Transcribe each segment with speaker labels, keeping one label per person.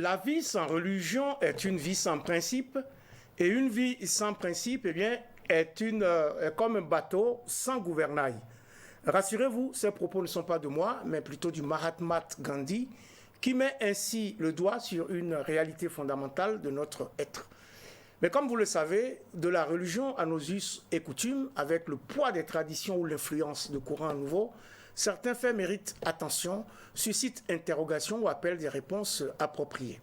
Speaker 1: La vie sans religion est une vie sans principe, et une vie sans principe, eh bien, est comme un bateau sans gouvernail. Rassurez-vous, ces propos ne sont pas de moi, mais plutôt du Mahatma Gandhi, qui met ainsi le doigt sur une réalité fondamentale de notre être. Mais comme vous le savez, de la religion à nos us et coutumes, avec le poids des traditions ou l'influence de courants nouveaux, certains faits méritent attention, suscitent interrogations ou appellent des réponses appropriées.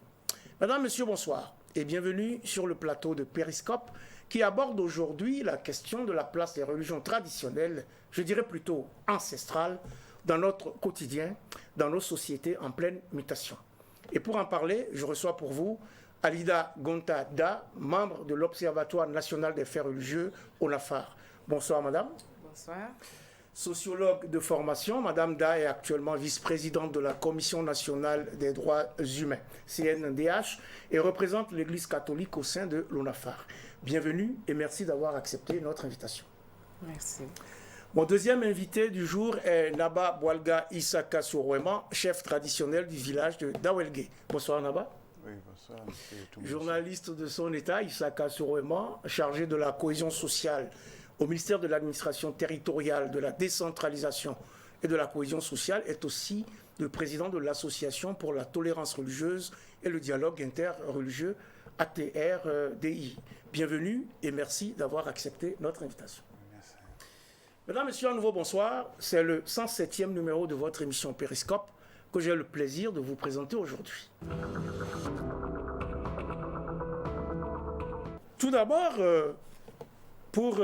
Speaker 1: Madame, Monsieur, bonsoir et bienvenue sur le plateau de Périscope qui aborde aujourd'hui la question de la place des religions traditionnelles, je dirais plutôt ancestrales, dans notre quotidien, dans nos sociétés en pleine mutation. Et pour en parler, je reçois pour vous Alida Gonta-Da, membre de l'Observatoire national des faits religieux, ONAFAR. Bonsoir, madame.
Speaker 2: Bonsoir.
Speaker 1: Sociologue de formation, madame Da est actuellement vice-présidente de la Commission nationale des droits humains, CNDH, et représente l'Église catholique au sein de l'ONAFAR. Bienvenue et merci d'avoir accepté notre invitation.
Speaker 2: Merci.
Speaker 1: Mon deuxième invité du jour est Naba Boualga Isaka Sourouema, chef traditionnel du village de Dawelgue. Bonsoir, Naba.
Speaker 3: Oui, bonsoir, monsieur.
Speaker 1: Journaliste de son État, Isaka Sourouema, chargé de la cohésion sociale au ministère de l'administration territoriale, de la décentralisation et de la cohésion sociale, est aussi le président de l'association pour la tolérance religieuse et le dialogue interreligieux, ATRDI. Bienvenue et merci d'avoir accepté notre invitation.
Speaker 3: Merci.
Speaker 1: Mesdames, Messieurs, à nouveau bonsoir. C'est le 107e numéro de votre émission Périscope que j'ai le plaisir de vous présenter aujourd'hui. Tout d'abord, pour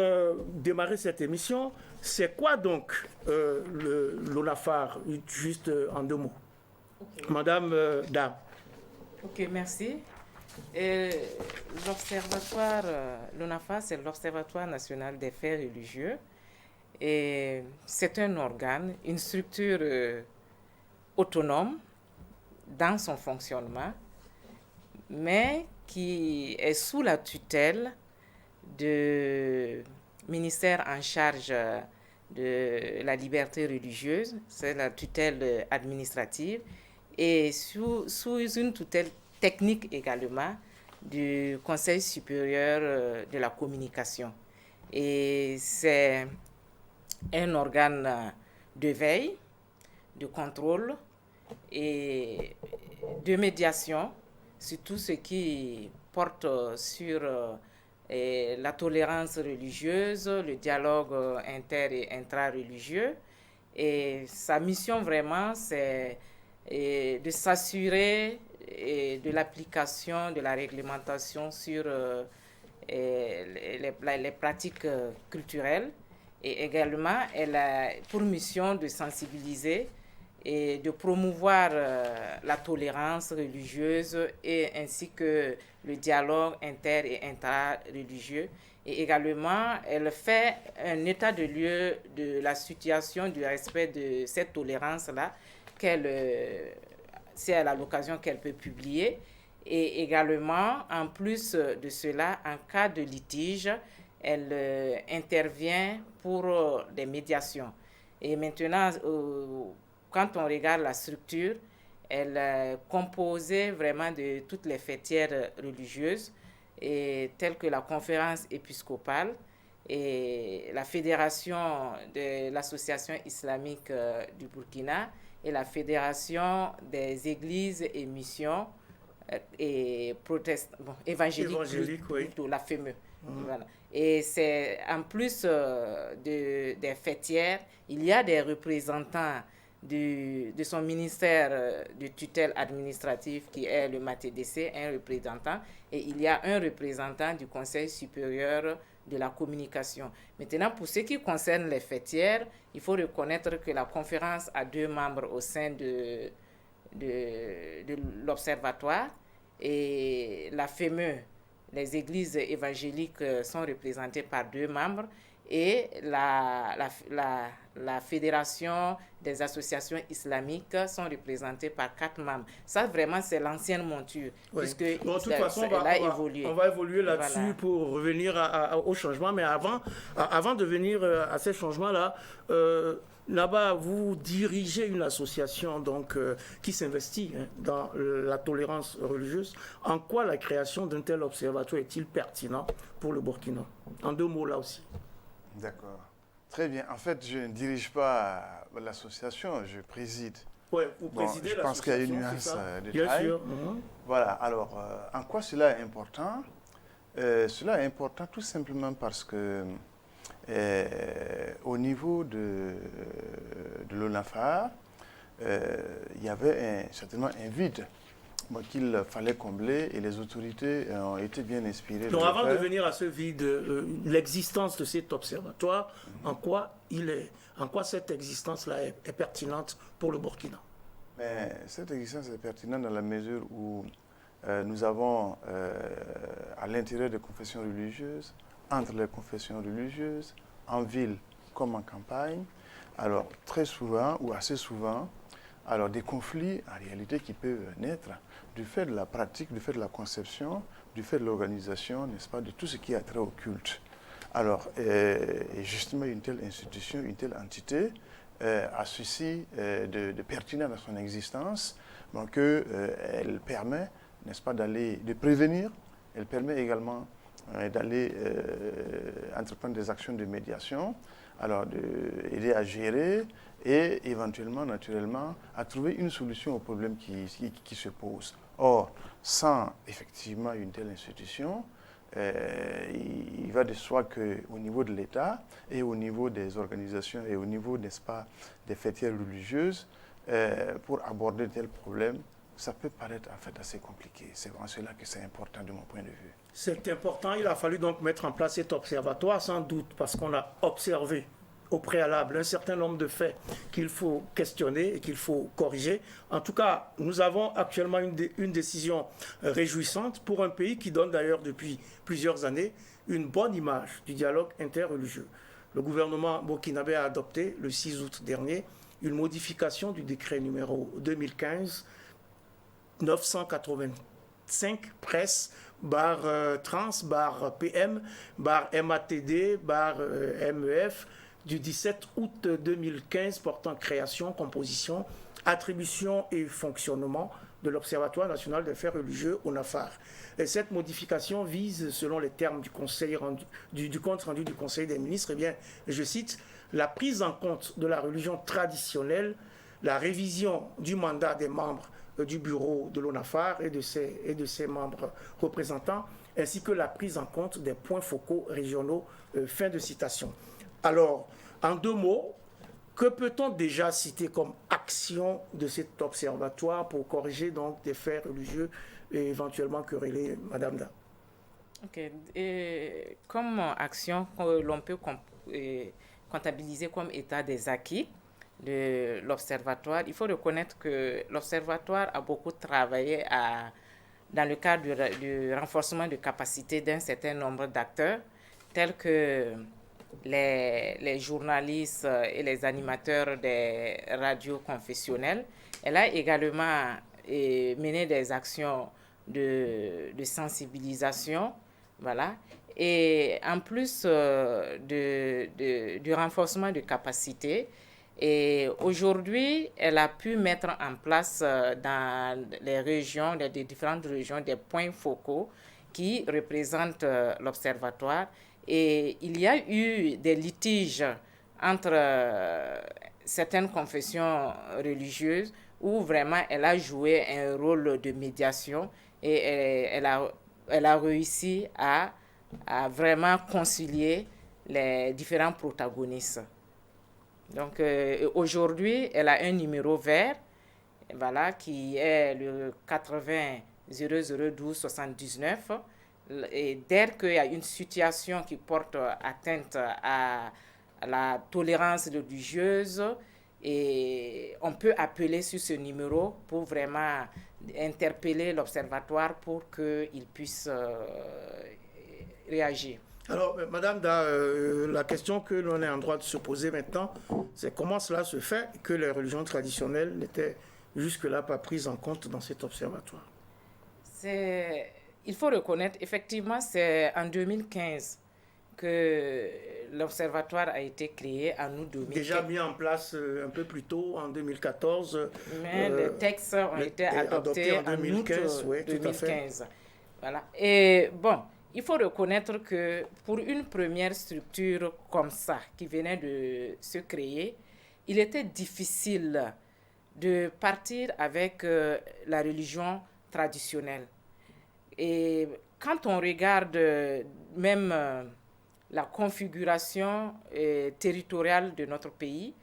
Speaker 1: démarrer cette émission, c'est quoi donc l'ONAFAR, juste en deux mots? Okay. Madame Da.
Speaker 2: Ok, merci. L'observatoire, l'ONAFAR, c'est l'Observatoire national des faits religieux. Et c'est un organe, une structure autonome dans son fonctionnement, mais qui est sous la tutelle du ministère en charge de la liberté religieuse, c'est la tutelle administrative, et sous une tutelle technique également du Conseil supérieur de la communication. Et c'est un organe de veille, de contrôle et de médiation sur tout ce qui porte sur la tolérance religieuse, le dialogue inter- et intra-religieux. Et sa mission vraiment, c'est de s'assurer de l'application de la réglementation sur les pratiques culturelles. Et également, elle a pour mission de sensibiliser et de promouvoir la tolérance religieuse et ainsi que le dialogue inter- et intra-religieux. Et également, elle fait un état de lieu de la situation du respect de cette tolérance-là, si elle a l'occasion qu'elle peut publier. Et également, en plus de cela, en cas de litige, elle intervient pour des médiations. Et maintenant, quand on regarde la structure, elle est composée vraiment de toutes les fêtières religieuses, telles que la conférence épiscopale et la fédération de l'association islamique du Burkina et la fédération des églises et missions évangéliques,
Speaker 1: oui.
Speaker 2: plutôt, la FEME. Voilà. Et c'est en plus des fêtières, il y a des représentants de son ministère de tutelle administrative qui est le MATDC, un représentant, et il y a un représentant du Conseil supérieur de la communication. Maintenant, pour ce qui concerne les fêtières, il faut reconnaître que la conférence a 2 membres au sein de l'observatoire et la FEME. Les églises évangéliques sont représentées par 2 membres et la Fédération des associations islamiques sont représentées par 4 membres. Ça, vraiment, c'est l'ancienne monture, puisque
Speaker 1: bon, de toute façon,
Speaker 2: évolué.
Speaker 1: On va évoluer là-dessus
Speaker 2: Voilà.
Speaker 1: pour revenir au changement. Mais avant de venir à ces changements-là, là-bas, vous dirigez une association donc, qui s'investit dans la tolérance religieuse. En quoi la création d'un tel observatoire est-il pertinent pour le Burkina? En 2 mots là aussi.
Speaker 3: D'accord. Très bien. En fait, je ne dirige pas l'association, je préside.
Speaker 1: Oui, vous présidez
Speaker 3: je pense qu'il y a une nuance de taille.
Speaker 1: Bien sûr.
Speaker 3: Voilà. Alors, en quoi cela est important? Cela est important tout simplement parce que au niveau de l'ONAFAR, il y avait certainement un vide qu'il fallait combler et les autorités ont été bien inspirées.
Speaker 1: Donc avant de venir à ce vide, l'existence de cet observatoire, en quoi cette existence-là est pertinente pour le Burkina?
Speaker 3: Mais cette existence est pertinente dans la mesure où nous avons à l'intérieur des confessions religieuses, entre les confessions religieuses, en ville comme en campagne, alors très souvent ou assez souvent, alors des conflits en réalité qui peuvent naître du fait de la pratique, du fait de la conception, du fait de l'organisation, n'est-ce pas, de tout ce qui a trait au culte. Alors, et justement, une telle institution, une telle entité a ceci de pertinent dans son existence, donc elle permet, n'est-ce pas, de prévenir, elle permet également d'aller entreprendre des actions de médiation, alors d'aider à gérer et éventuellement, naturellement, à trouver une solution aux problèmes qui se posent. Or, sans effectivement une telle institution, il va de soi qu'au niveau de l'État et au niveau des organisations et au niveau, n'est-ce pas, des fêtières religieuses, pour aborder tel problème, ça peut paraître en fait assez compliqué. C'est en cela que c'est important de mon point de vue.
Speaker 1: C'est important. Il a fallu donc mettre en place cet observatoire, sans doute, parce qu'on a observé au préalable un certain nombre de faits qu'il faut questionner et qu'il faut corriger. En tout cas, nous avons actuellement une décision réjouissante pour un pays qui donne d'ailleurs depuis plusieurs années une bonne image du dialogue interreligieux. Le gouvernement burkinabé a adopté le 6 août dernier une modification du décret numéro 2015-985 presse /trans/PM /MATD /MEF du 17 août 2015 portant création, composition, attribution et fonctionnement de l'Observatoire national des faits religieux ONAFAR. Et cette modification vise, selon les termes du compte rendu du Conseil des ministres, eh bien, je cite, la prise en compte de la religion traditionnelle, la révision du mandat des membres du bureau de l'ONAFAR et de ses membres représentants, ainsi que la prise en compte des points focaux régionaux. Fin de citation. Alors, en 2 mots, que peut-on déjà citer comme action de cet observatoire pour corriger donc des faits religieux et éventuellement quereller Madame Da?
Speaker 2: Ok. Et comme action que l'on peut comptabiliser comme état des acquis de l'observatoire, il faut reconnaître que l'observatoire a beaucoup travaillé dans le cadre du renforcement de capacité d'un certain nombre d'acteurs, tels que les journalistes et les animateurs des radios confessionnelles. Elle a également mené des actions de sensibilisation, voilà. Et en plus du renforcement de capacité, et aujourd'hui, elle a pu mettre en place dans les régions, les différentes régions, des points focaux qui représentent l'observatoire. Et il y a eu des litiges entre certaines confessions religieuses où vraiment elle a joué un rôle de médiation et elle a réussi à vraiment concilier les différents protagonistes. Donc aujourd'hui, elle a un numéro vert, voilà, qui est le 80 0012 79. Et dès qu'il y a une situation qui porte atteinte à la tolérance religieuse, et on peut appeler sur ce numéro pour vraiment interpeller l'observatoire pour qu'il puisse réagir.
Speaker 1: Alors, Madame Da, la question que l'on est en droit de se poser maintenant, c'est comment cela se fait que les religions traditionnelles n'étaient jusque-là pas prises en compte dans cet observatoire.
Speaker 2: Il faut reconnaître, effectivement, c'est en 2015 que l'observatoire a été créé, en août 2015.
Speaker 1: Déjà mis en place un peu plus tôt, en 2014.
Speaker 2: Mais les textes ont été adoptés en 2015,
Speaker 1: oui,
Speaker 2: 2015. Voilà. Et bon, il faut reconnaître que pour une première structure comme ça, qui venait de se créer, il était difficile de partir avec la religion traditionnelle. Et quand on regarde même la configuration territoriale de notre pays,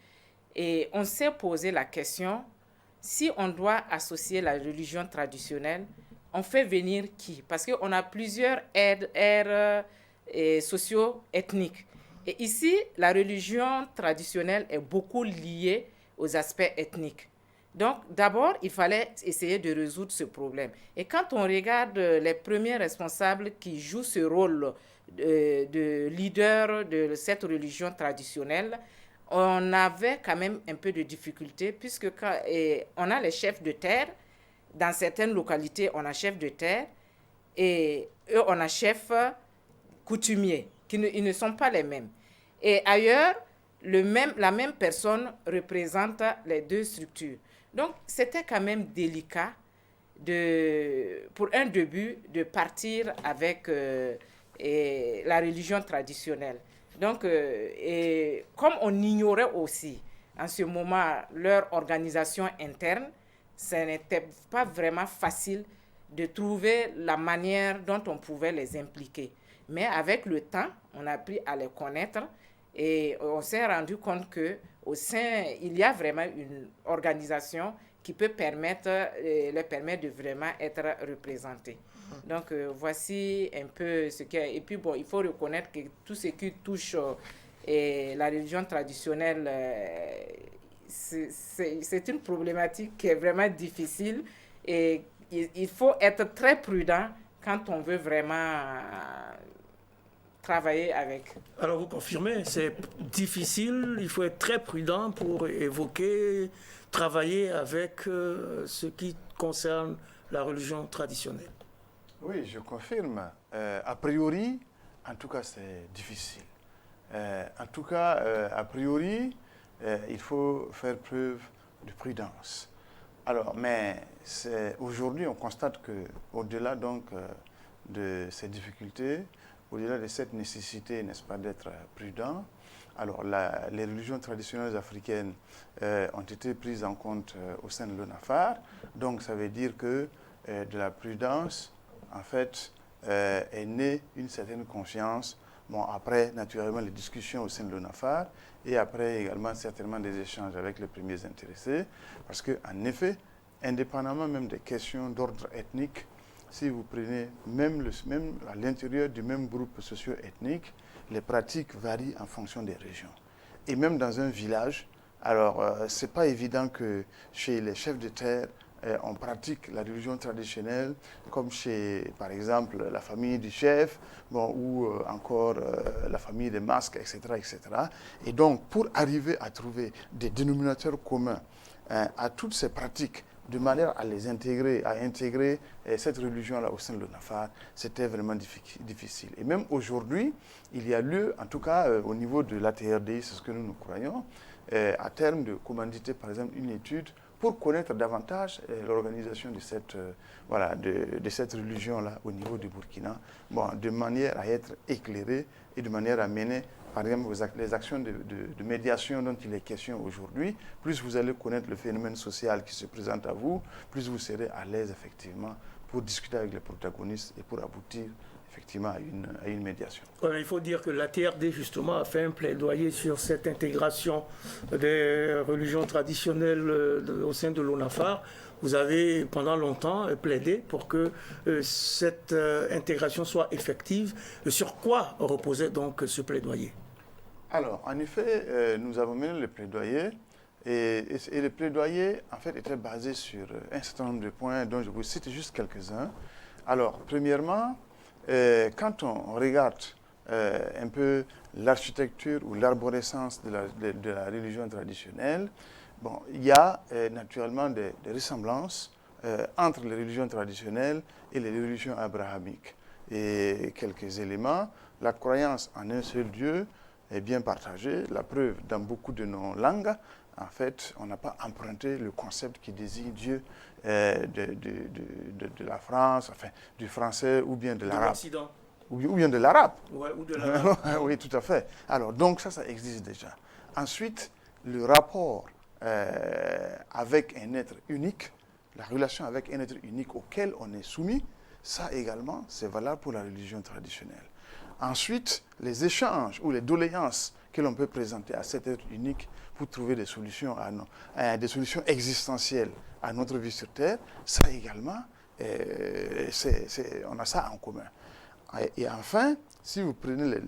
Speaker 2: et on s'est posé la question, si on doit associer la religion traditionnelle, on fait venir qui? Parce qu'on a plusieurs aires socio-ethniques. Et ici, la religion traditionnelle est beaucoup liée aux aspects ethniques. Donc, d'abord, il fallait essayer de résoudre ce problème. Et quand on regarde les premiers responsables qui jouent ce rôle de leader de cette religion traditionnelle, on avait quand même un peu de difficulté puisque on a les chefs de terre. Dans certaines localités, on a chef de terre et eux, on a chef coutumier, ils ne sont pas les mêmes. Et ailleurs, la même personne représente les deux structures. Donc, c'était quand même délicat pour un début de partir avec la religion traditionnelle. Donc, et comme on ignorait aussi en ce moment leur organisation interne, ce n'était pas vraiment facile de trouver la manière dont on pouvait les impliquer. Mais avec le temps, on a appris à les connaître et on s'est rendu compte qu'au sein, il y a vraiment une organisation qui peut leur permettre de vraiment être représentés. Donc, voici un peu ce qu'il y a. Et puis, bon, il faut reconnaître que tout ce qui touche la religion traditionnelle, c'est une problématique qui est vraiment difficile et il faut être très prudent quand on veut vraiment travailler avec.
Speaker 1: Alors vous confirmez, c'est difficile, il faut être très prudent pour évoquer, travailler avec ce qui concerne la religion traditionnelle.
Speaker 3: Oui, je confirme. A priori, en tout cas, c'est difficile. En tout cas, a priori, il faut faire preuve de prudence. Alors, mais aujourd'hui, on constate qu'au-delà donc de ces difficultés, au-delà de cette nécessité, n'est-ce pas, d'être prudent, alors les religions traditionnelles africaines ont été prises en compte au sein de l'ONAFAR. Donc, ça veut dire que de la prudence, en fait, est née une certaine confiance. Bon, après, naturellement, les discussions au sein de l'ONAFAR et après également certainement des échanges avec les premiers intéressés. Parce qu'en effet, indépendamment même des questions d'ordre ethnique, si vous prenez même à l'intérieur du même groupe socio-ethnique, les pratiques varient en fonction des régions. Et même dans un village, alors ce n'est pas évident que chez les chefs de terre, on pratique la religion traditionnelle comme chez, par exemple, la famille du chef, bon, ou encore la famille des masques, etc., etc. Et donc, pour arriver à trouver des dénominateurs communs à toutes ces pratiques, de manière à les intégrer, à intégrer cette religion-là au sein de l'ONAFAR, c'était vraiment difficile. Et même aujourd'hui, il y a lieu, en tout cas au niveau de l'ATRDI, c'est ce que nous croyons, à terme de commanditer, par exemple, une étude pour connaître davantage l'organisation de cette religion-là au niveau du Burkina, bon, de manière à être éclairé et de manière à mener, par exemple, les actions de médiation dont il est question aujourd'hui. Plus vous allez connaître le phénomène social qui se présente à vous, plus vous serez à l'aise, effectivement, pour discuter avec les protagonistes et pour aboutir effectivement à une médiation.
Speaker 1: Il faut dire que la TRD, justement, a fait un plaidoyer sur cette intégration des religions traditionnelles au sein de l'ONAFAR. Vous avez, pendant longtemps, plaidé pour que cette intégration soit effective. Sur quoi reposait donc ce plaidoyer?
Speaker 3: Alors, en effet, nous avons mené le plaidoyer. Et le plaidoyer, en fait, était basé sur un certain nombre de points dont je vous cite juste quelques-uns. Alors, premièrement, quand on regarde un peu l'architecture ou l'arborescence de la religion traditionnelle, bon, il y a naturellement des ressemblances entre les religions traditionnelles et les religions abrahamiques. Et quelques éléments, la croyance en un seul Dieu est bien partagée. La preuve, dans beaucoup de nos langues, en fait, on n'a pas emprunté le concept qui désigne Dieu de la France, enfin, du français ou bien de l'arabe. Ou bien de l'arabe.
Speaker 1: Ouais, ou de l'arabe.
Speaker 3: Oui, tout à fait. Alors, donc ça existe déjà. Ensuite, le rapport avec un être unique, la relation avec un être unique auquel on est soumis, ça également, c'est valable pour la religion traditionnelle. Ensuite, les échanges ou les doléances que l'on peut présenter à cet être unique pour trouver des solutions, des solutions existentielles à notre vie sur Terre, ça également, on a ça en commun. Et enfin, si vous prenez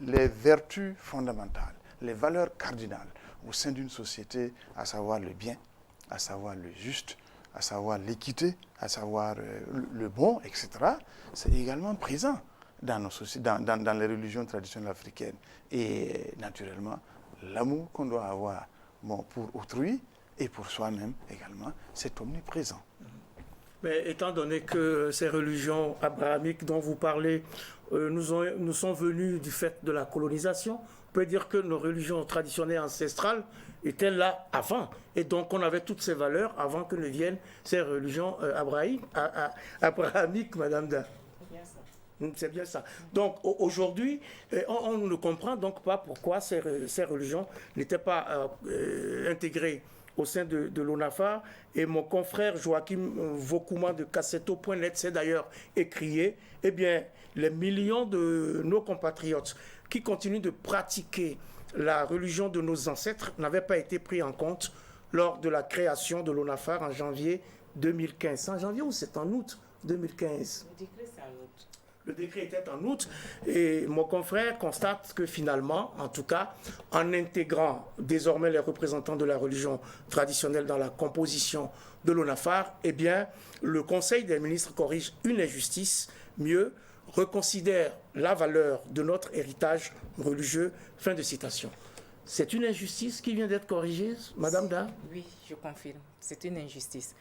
Speaker 3: les vertus fondamentales, les valeurs cardinales au sein d'une société, à savoir le bien, à savoir le juste, à savoir l'équité, à savoir le bon, etc., c'est également présent dans les religions traditionnelles africaines. Et naturellement, l'amour qu'on doit avoir pour autrui et pour soi-même également, c'est omniprésent.
Speaker 1: Mais étant donné que ces religions abrahamiques dont vous parlez nous sont venues du fait de la colonisation, on peut dire que nos religions traditionnelles ancestrales étaient là avant. Et donc on avait toutes ces valeurs avant que ne viennent ces religions abrahamiques, Madame Da. C'est bien ça. Donc aujourd'hui, on ne comprend donc pas pourquoi ces religions n'étaient pas intégrées au sein de l'ONAFAR. Et mon confrère Joachim Vokouma de Cassetto.net s'est d'ailleurs écrié, eh bien, les millions de nos compatriotes qui continuent de pratiquer la religion de nos ancêtres n'avaient pas été pris en compte lors de la création de l'ONAFAR en janvier 2015. C'est en janvier ou c'est en août 2015 ?
Speaker 2: Le décret, c'est en août.
Speaker 1: Le décret était en août et mon confrère constate que finalement, en tout cas, en intégrant désormais les représentants de la religion traditionnelle dans la composition de l'ONAFAR, eh bien, le Conseil des ministres corrige une injustice, mieux, reconsidère la valeur de notre héritage religieux. Fin de citation. C'est une injustice qui vient d'être corrigée, Madame Da ?
Speaker 2: Oui, je confirme. C'est une injustice.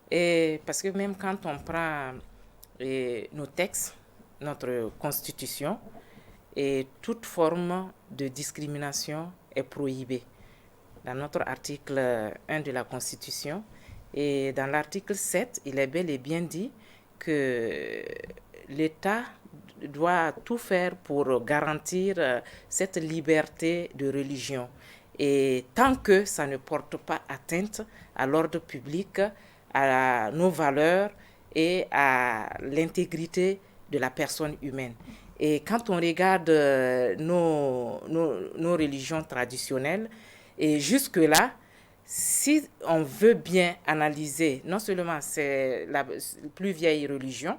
Speaker 2: Et parce que même quand on prend nos textes, notre constitution, et toute forme de discrimination est prohibée. Dans notre article 1 de la Constitution et dans l'article 7, il est bel et bien dit que l'État doit tout faire pour garantir cette liberté de religion. Et tant que ça ne porte pas atteinte à l'ordre public, à nos valeurs et à l'intégrité de la personne humaine. Et quand on regarde nos religions traditionnelles, et jusque-là, si on veut bien analyser, non seulement c'est la plus vieille religion,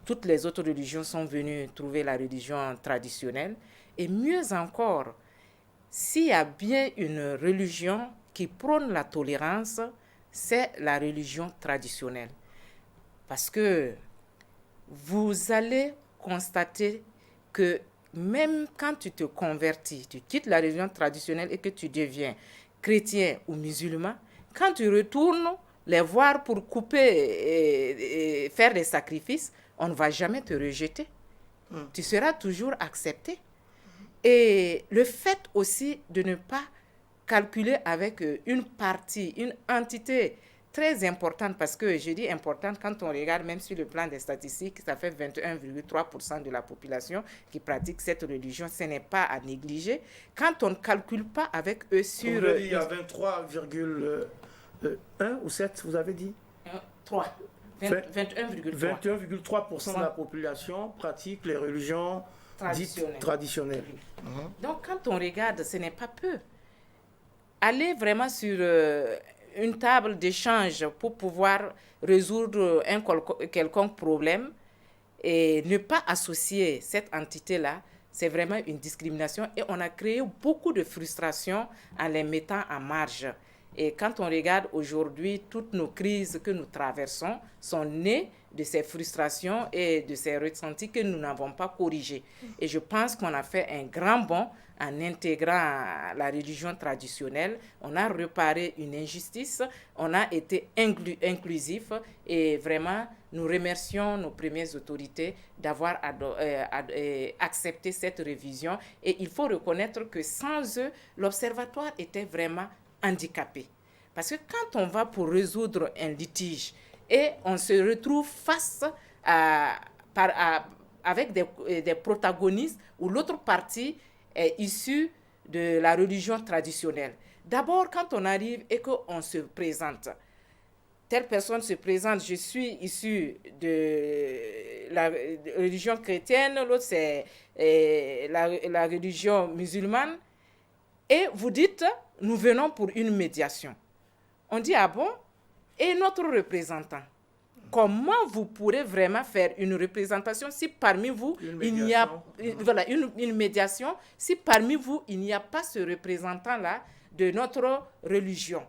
Speaker 2: toutes les autres religions sont venues trouver la religion traditionnelle, et mieux encore, s'il y a bien une religion qui prône la tolérance, c'est la religion traditionnelle. Parce que vous allez constater que même quand tu te convertis, tu quittes la religion traditionnelle et que tu deviens chrétien ou musulman, quand tu retournes les voir pour couper et faire des sacrifices, on ne va jamais te rejeter. Tu seras toujours accepté. Et le fait aussi de ne pas calculer avec une partie, une entité très importante, parce que je dis importante quand on regarde même sur le plan des statistiques, ça fait 21,3% de la population qui pratique cette religion. Ce n'est pas à négliger. Quand on ne calcule pas avec eux sur...
Speaker 1: Vous avez dit, il y a 23,1 ou 7, vous avez dit
Speaker 2: 3.
Speaker 1: 21,3% de la population pratique les religions dites traditionnelles.
Speaker 2: Donc quand on regarde, ce n'est pas peu. Aller vraiment sur... une table d'échange pour pouvoir résoudre un quelconque problème et ne pas associer cette entité-là, c'est vraiment une discrimination et on a créé beaucoup de frustration en les mettant en marge. Et quand on regarde aujourd'hui, toutes nos crises que nous traversons sont nées de ces frustrations et de ces ressentis que nous n'avons pas corrigés. Et je pense qu'on a fait un grand bond en intégrant la religion traditionnelle. On a réparé une injustice, on a été inclusif et vraiment, nous remercions nos premières autorités d'avoir accepté cette révision. Et il faut reconnaître que sans eux, l'Observatoire était vraiment handicapé. Parce que quand on va pour résoudre un litige et on se retrouve face avec des protagonistes où l'autre partie est issue de la religion traditionnelle. D'abord, quand on arrive et qu'on se présente, telle personne se présente, je suis issu de la religion chrétienne, l'autre c'est la religion musulmane, et vous dites, nous venons pour une médiation. On dit, ah bon? Et notre représentant, comment vous pourrez vraiment faire une représentation si parmi vous, il n'y a une médiation, si parmi vous, il n'y a pas ce représentant-là de notre religion?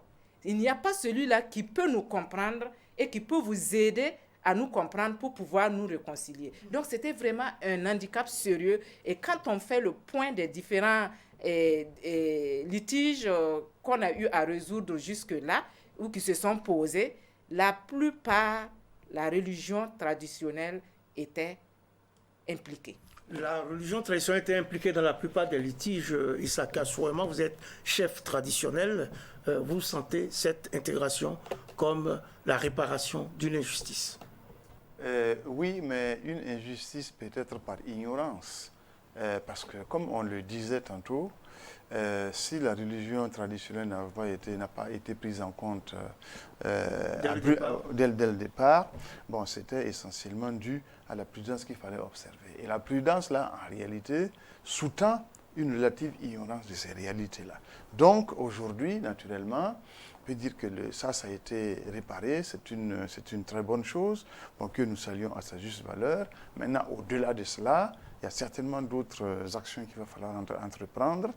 Speaker 2: Il n'y a pas celui-là qui peut nous comprendre et qui peut vous aider à nous comprendre pour pouvoir nous réconcilier. Donc, c'était vraiment un handicap sérieux. Et quand on fait le point des différents litiges qu'on a eu à résoudre jusque-là, ou qui se sont posés, la plupart, la religion traditionnelle était impliquée.
Speaker 1: La religion traditionnelle était impliquée dans la plupart des litiges. Issaka Souema, vous êtes chef traditionnel. Vous sentez cette intégration comme la réparation d'une injustice?
Speaker 3: Oui, mais une injustice peut-être par ignorance. Parce que, comme on le disait tantôt, si la religion traditionnelle n'a pas été prise en compte dès le départ, bon, c'était essentiellement dû à la prudence qu'il fallait observer. Et la prudence, là, en réalité, sous-tend une relative ignorance de ces réalités-là. Donc, aujourd'hui, naturellement, on peut dire que ça a été réparé, c'est une très bonne chose, bon, que nous saluons à sa juste valeur. Maintenant, au-delà de cela, il y a certainement d'autres actions qu'il va falloir entreprendre.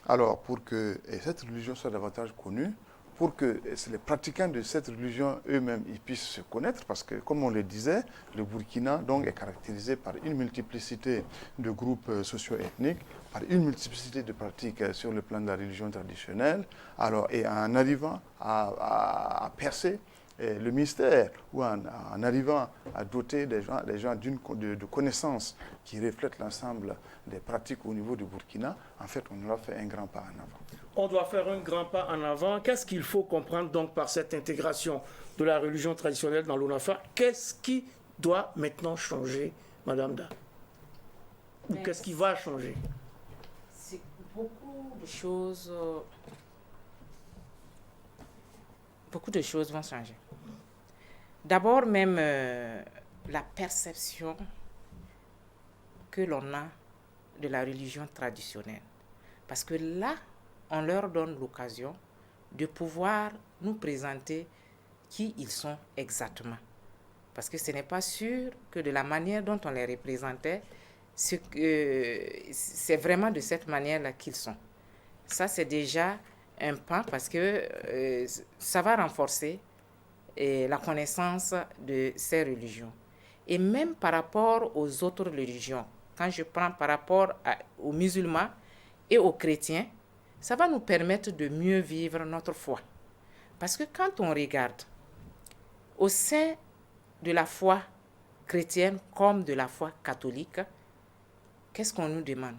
Speaker 3: Alors, pour que cette religion soit davantage connue, pour que les pratiquants de cette religion eux-mêmes puissent se connaître, parce que, comme on le disait, le Burkina donc, est caractérisé par une multiplicité de groupes socio-ethniques, par une multiplicité de pratiques sur le plan de la religion traditionnelle. Alors, et en arrivant à percer le mystère, ou en arrivant à doter les gens de connaissances qui reflètent l'ensemble des pratiques au niveau du Burkina, en fait, on aura fait un grand pas en avant.
Speaker 1: On doit faire un grand pas en avant. Qu'est-ce qu'il faut comprendre donc par cette intégration de la religion traditionnelle dans l'ONAFA? Qu'est-ce qui doit maintenant changer, Madame Da? Ou qu'est-ce qui va changer?
Speaker 2: C'est beaucoup de choses vont changer. D'abord, même la perception que l'on a de la religion traditionnelle. Parce que là, on leur donne l'occasion de pouvoir nous présenter qui ils sont exactement. Parce que ce n'est pas sûr que de la manière dont on les représentait, c'est vraiment de cette manière-là qu'ils sont. Ça, c'est déjà un pas parce que ça va renforcer la connaissance de ces religions. Et même par rapport aux autres religions, quand je prends par rapport aux musulmans et aux chrétiens, ça va nous permettre de mieux vivre notre foi. Parce que quand on regarde au sein de la foi chrétienne comme de la foi catholique, qu'est-ce qu'on nous demande?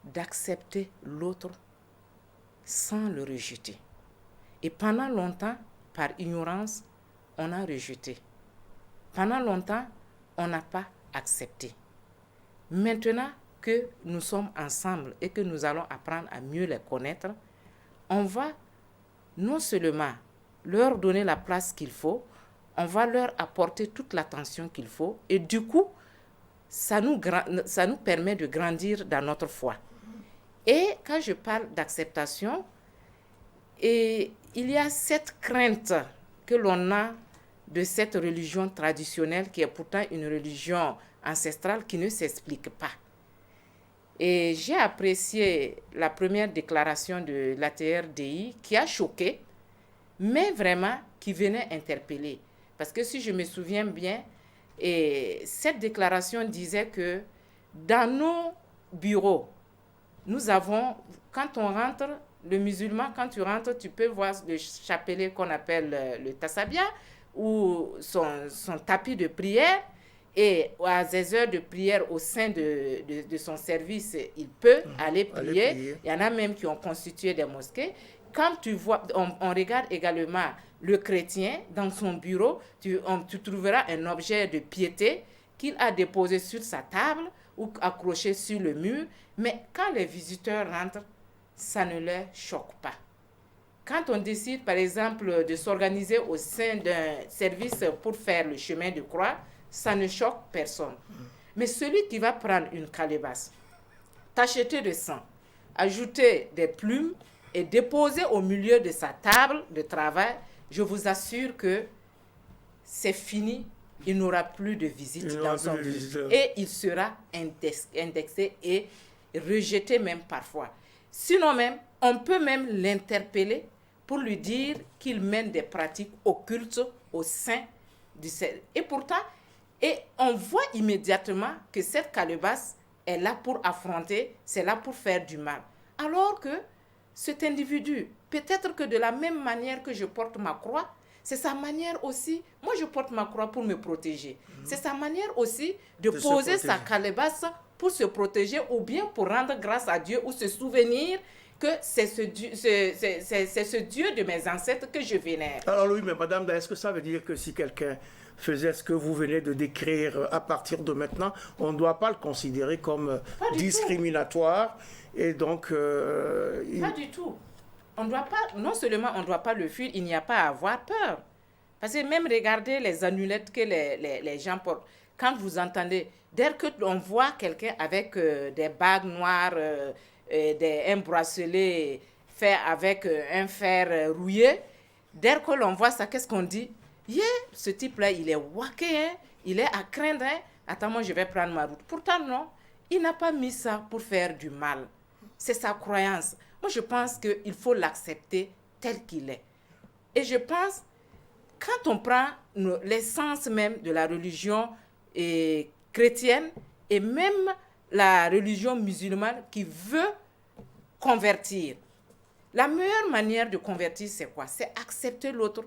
Speaker 2: D'accepter l'autre sans le rejeter. Et pendant longtemps, par ignorance, on a rejeté. Pendant longtemps, on n'a pas accepté. Maintenant que nous sommes ensemble et que nous allons apprendre à mieux les connaître, on va non seulement leur donner la place qu'il faut, on va leur apporter toute l'attention qu'il faut et du coup, ça nous permet de grandir dans notre foi. Et quand je parle d'acceptation, il y a cette crainte que l'on a de cette religion traditionnelle qui est pourtant une religion ancestrale qui ne s'explique pas. Et j'ai apprécié la première déclaration de l'ATRDI qui a choqué mais vraiment qui venaient interpeller. Parce que si je me souviens bien, et cette déclaration disait que dans nos bureaux, nous avons, quand on rentre, le musulman, quand tu rentres, tu peux voir le chapelet qu'on appelle le tassabia ou son tapis de prière. Et à des heures de prière au sein de son service, il peut aller prier. Il y en a même qui ont constitué des mosquées. Quand tu vois, on regarde également le chrétien dans son bureau, tu trouveras un objet de piété qu'il a déposé sur sa table ou accroché sur le mur. Mais quand les visiteurs rentrent, ça ne leur choque pas. Quand on décide, par exemple, de s'organiser au sein d'un service pour faire le chemin de croix, ça ne choque personne. Mais celui qui va prendre une calebasse, tacheter de sang, ajouter des plumes et déposer au milieu de sa table de travail, je vous assure que c'est fini. Il n'aura plus de visite dans son bureau. Et il sera indexé et rejeté même parfois. Sinon même, on peut même l'interpeller pour lui dire qu'il mène des pratiques occultes au sein du cercle. Et pourtant, on voit immédiatement que cette calebasse est là pour affronter, c'est là pour faire du mal. Alors que cet individu, peut-être que de la même manière que je porte ma croix, c'est sa manière aussi, moi je porte ma croix pour me protéger. C'est sa manière aussi de poser sa calebasse pour se protéger ou bien pour rendre grâce à Dieu ou se souvenir que c'est ce Dieu de mes ancêtres que je vénère.
Speaker 1: Alors oui, mais madame, est-ce que ça veut dire que si quelqu'un faisait ce que vous venez de décrire à partir de maintenant, on ne doit pas le considérer comme discriminatoire et donc...
Speaker 2: Pas du tout. On doit pas, non seulement on ne doit pas le fuir, il n'y a pas à avoir peur. Parce que même regardez les amulettes que les gens portent. Quand vous entendez, dès que l'on voit quelqu'un avec des bagues noires, un bracelet fait avec un fer rouillé, dès que l'on voit ça, qu'est-ce qu'on dit? Ce type-là, il est wacké, hein? Il est à craindre. Hein? Attends, moi, je vais prendre ma route. Pourtant, non, il n'a pas mis ça pour faire du mal. C'est sa croyance. Moi, je pense qu'il faut l'accepter tel qu'il est. Et je pense, quand on prend l'essence même de la religion chrétienne et même la religion musulmane qui veut convertir, la meilleure manière de convertir, c'est quoi? C'est accepter l'autre,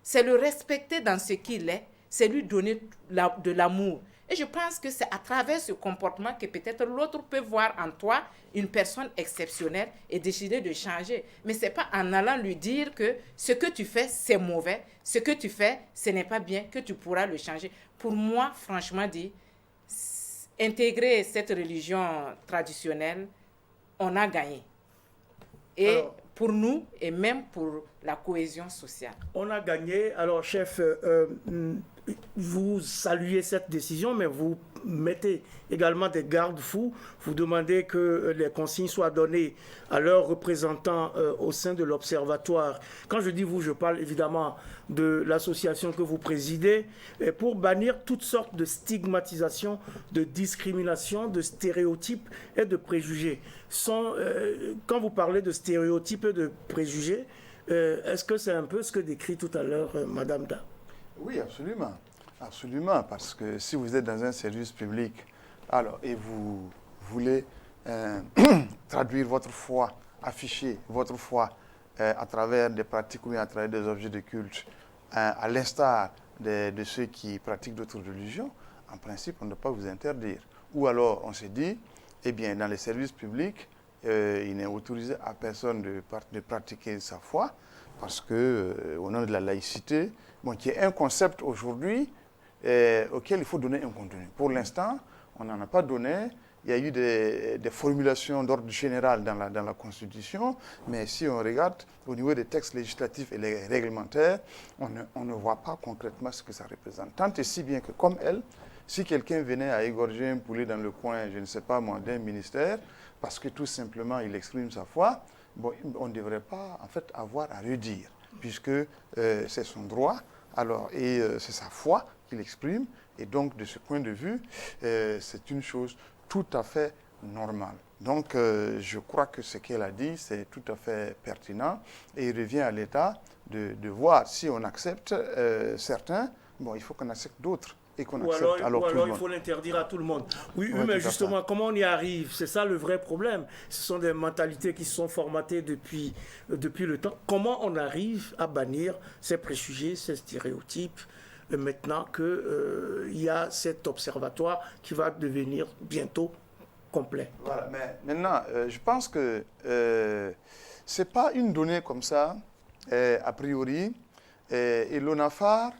Speaker 2: c'est le respecter dans ce qu'il est, c'est lui donner de l'amour. Et je pense que c'est à travers ce comportement que peut-être l'autre peut voir en toi une personne exceptionnelle et décider de changer. Mais ce n'est pas en allant lui dire que ce que tu fais, c'est mauvais, ce que tu fais, ce n'est pas bien, que tu pourras le changer. Pour moi, franchement dit, intégrer cette religion traditionnelle, on a gagné. Et alors, pour nous, et même pour la cohésion sociale.
Speaker 1: On a gagné. Alors, chef, vous saluez cette décision, mais vous mettez également des garde-fous. Vous demandez que les consignes soient données à leurs représentants au sein de l'Observatoire. Quand je dis vous, je parle évidemment de l'association que vous présidez, pour bannir toutes sortes de stigmatisation, de discrimination, de stéréotypes et de préjugés. Quand vous parlez de stéréotypes et de préjugés, est-ce que c'est un peu ce que décrit tout à l'heure Madame Da?
Speaker 3: Oui, absolument. Absolument, parce que si vous êtes dans un service public, alors, et vous voulez traduire votre foi, afficher votre foi à travers des pratiques ou bien à travers des objets de culte, à l'instar de ceux qui pratiquent d'autres religions, en principe, on ne doit pas vous interdire. Ou alors, on se dit, eh bien, dans les services publics, il n'est autorisé à personne de pratiquer sa foi, parce que, au nom de la laïcité, qui est un concept aujourd'hui auquel il faut donner un contenu. Pour l'instant, on n'en a pas donné. Il y a eu des formulations d'ordre général dans la Constitution, mais si on regarde au niveau des textes législatifs et les réglementaires, on ne voit pas concrètement ce que ça représente. Tant et si bien que, comme elle, si quelqu'un venait à égorger un poulet dans le coin, je ne sais pas moi, d'un ministère, parce que tout simplement il exprime sa foi, on ne devrait pas en fait avoir à redire, puisque c'est son droit. Alors, et c'est sa foi qu'il exprime, et donc de ce point de vue, c'est une chose tout à fait normale. Donc, je crois que ce qu'elle a dit, c'est tout à fait pertinent. Et il revient à l'État de voir si on accepte certains, bon, il faut qu'on accepte d'autres. Et qu'on accepte alors tout le monde.
Speaker 1: Il faut l'interdire à tout le monde. Oui,
Speaker 3: Ouais,
Speaker 1: mais justement, comment on y arrive? C'est ça le vrai problème. Ce sont des mentalités qui sont formatées depuis le temps. Comment on arrive à bannir ces préjugés, ces stéréotypes, maintenant qu'il y a cet observatoire qui va devenir bientôt complet?
Speaker 3: Voilà, mais maintenant, je pense que ce n'est pas une donnée comme ça, a priori, et l'ONAFAR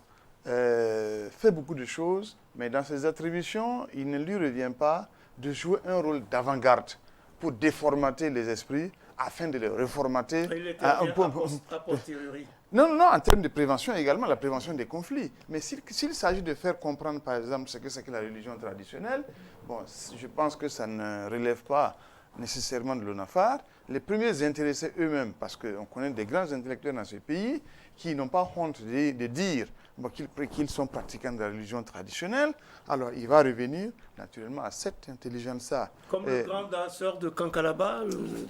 Speaker 3: fait beaucoup de choses, mais dans ses attributions, il ne lui revient pas de jouer un rôle d'avant-garde pour déformater les esprits afin de les reformater
Speaker 1: a posteriori.
Speaker 3: Non, en termes de prévention également, la prévention des conflits. Mais s'il s'agit de faire comprendre, par exemple, ce que c'est que la religion traditionnelle, bon, je pense que ça ne relève pas nécessairement de l'ONAFAR. Les premiers intéressés eux-mêmes, parce qu'on connaît des grands intellectuels dans ce pays qui n'ont pas honte de dire qu'ils sont pratiquants de la religion traditionnelle, alors il va revenir naturellement à cette intelligence-là.
Speaker 1: Comme le grand danseur de Kankalaba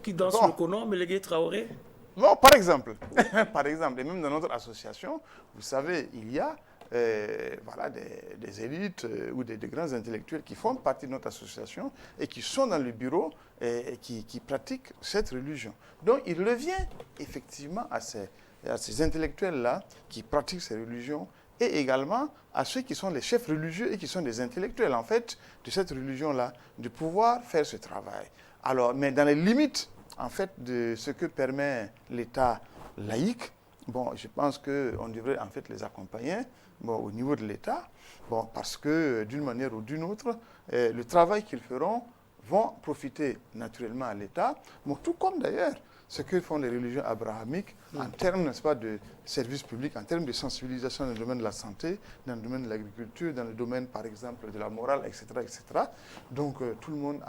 Speaker 1: qui danse le Kono, Mélégué Traoré.
Speaker 3: Bon, par exemple, et même dans notre association, vous savez, il y a voilà, des élites ou des grands intellectuels qui font partie de notre association et qui sont dans le bureau et qui pratiquent cette religion. Donc, il revient effectivement à ces intellectuels-là qui pratiquent ces religions et également à ceux qui sont les chefs religieux et qui sont des intellectuels, en fait, de cette religion-là, de pouvoir faire ce travail. Alors, mais dans les limites, en fait, de ce que permet l'État laïque, bon, je pense qu'on devrait en fait les accompagner au niveau de l'État, parce que d'une manière ou d'une autre, le travail qu'ils feront vont profiter naturellement à l'État, tout comme d'ailleurs ce que font les religions abrahamiques en termes, n'est-ce pas, de services publics, en termes de sensibilisation dans le domaine de la santé, dans le domaine de l'agriculture, dans le domaine, par exemple, de la morale, etc. etc. Donc, tout le monde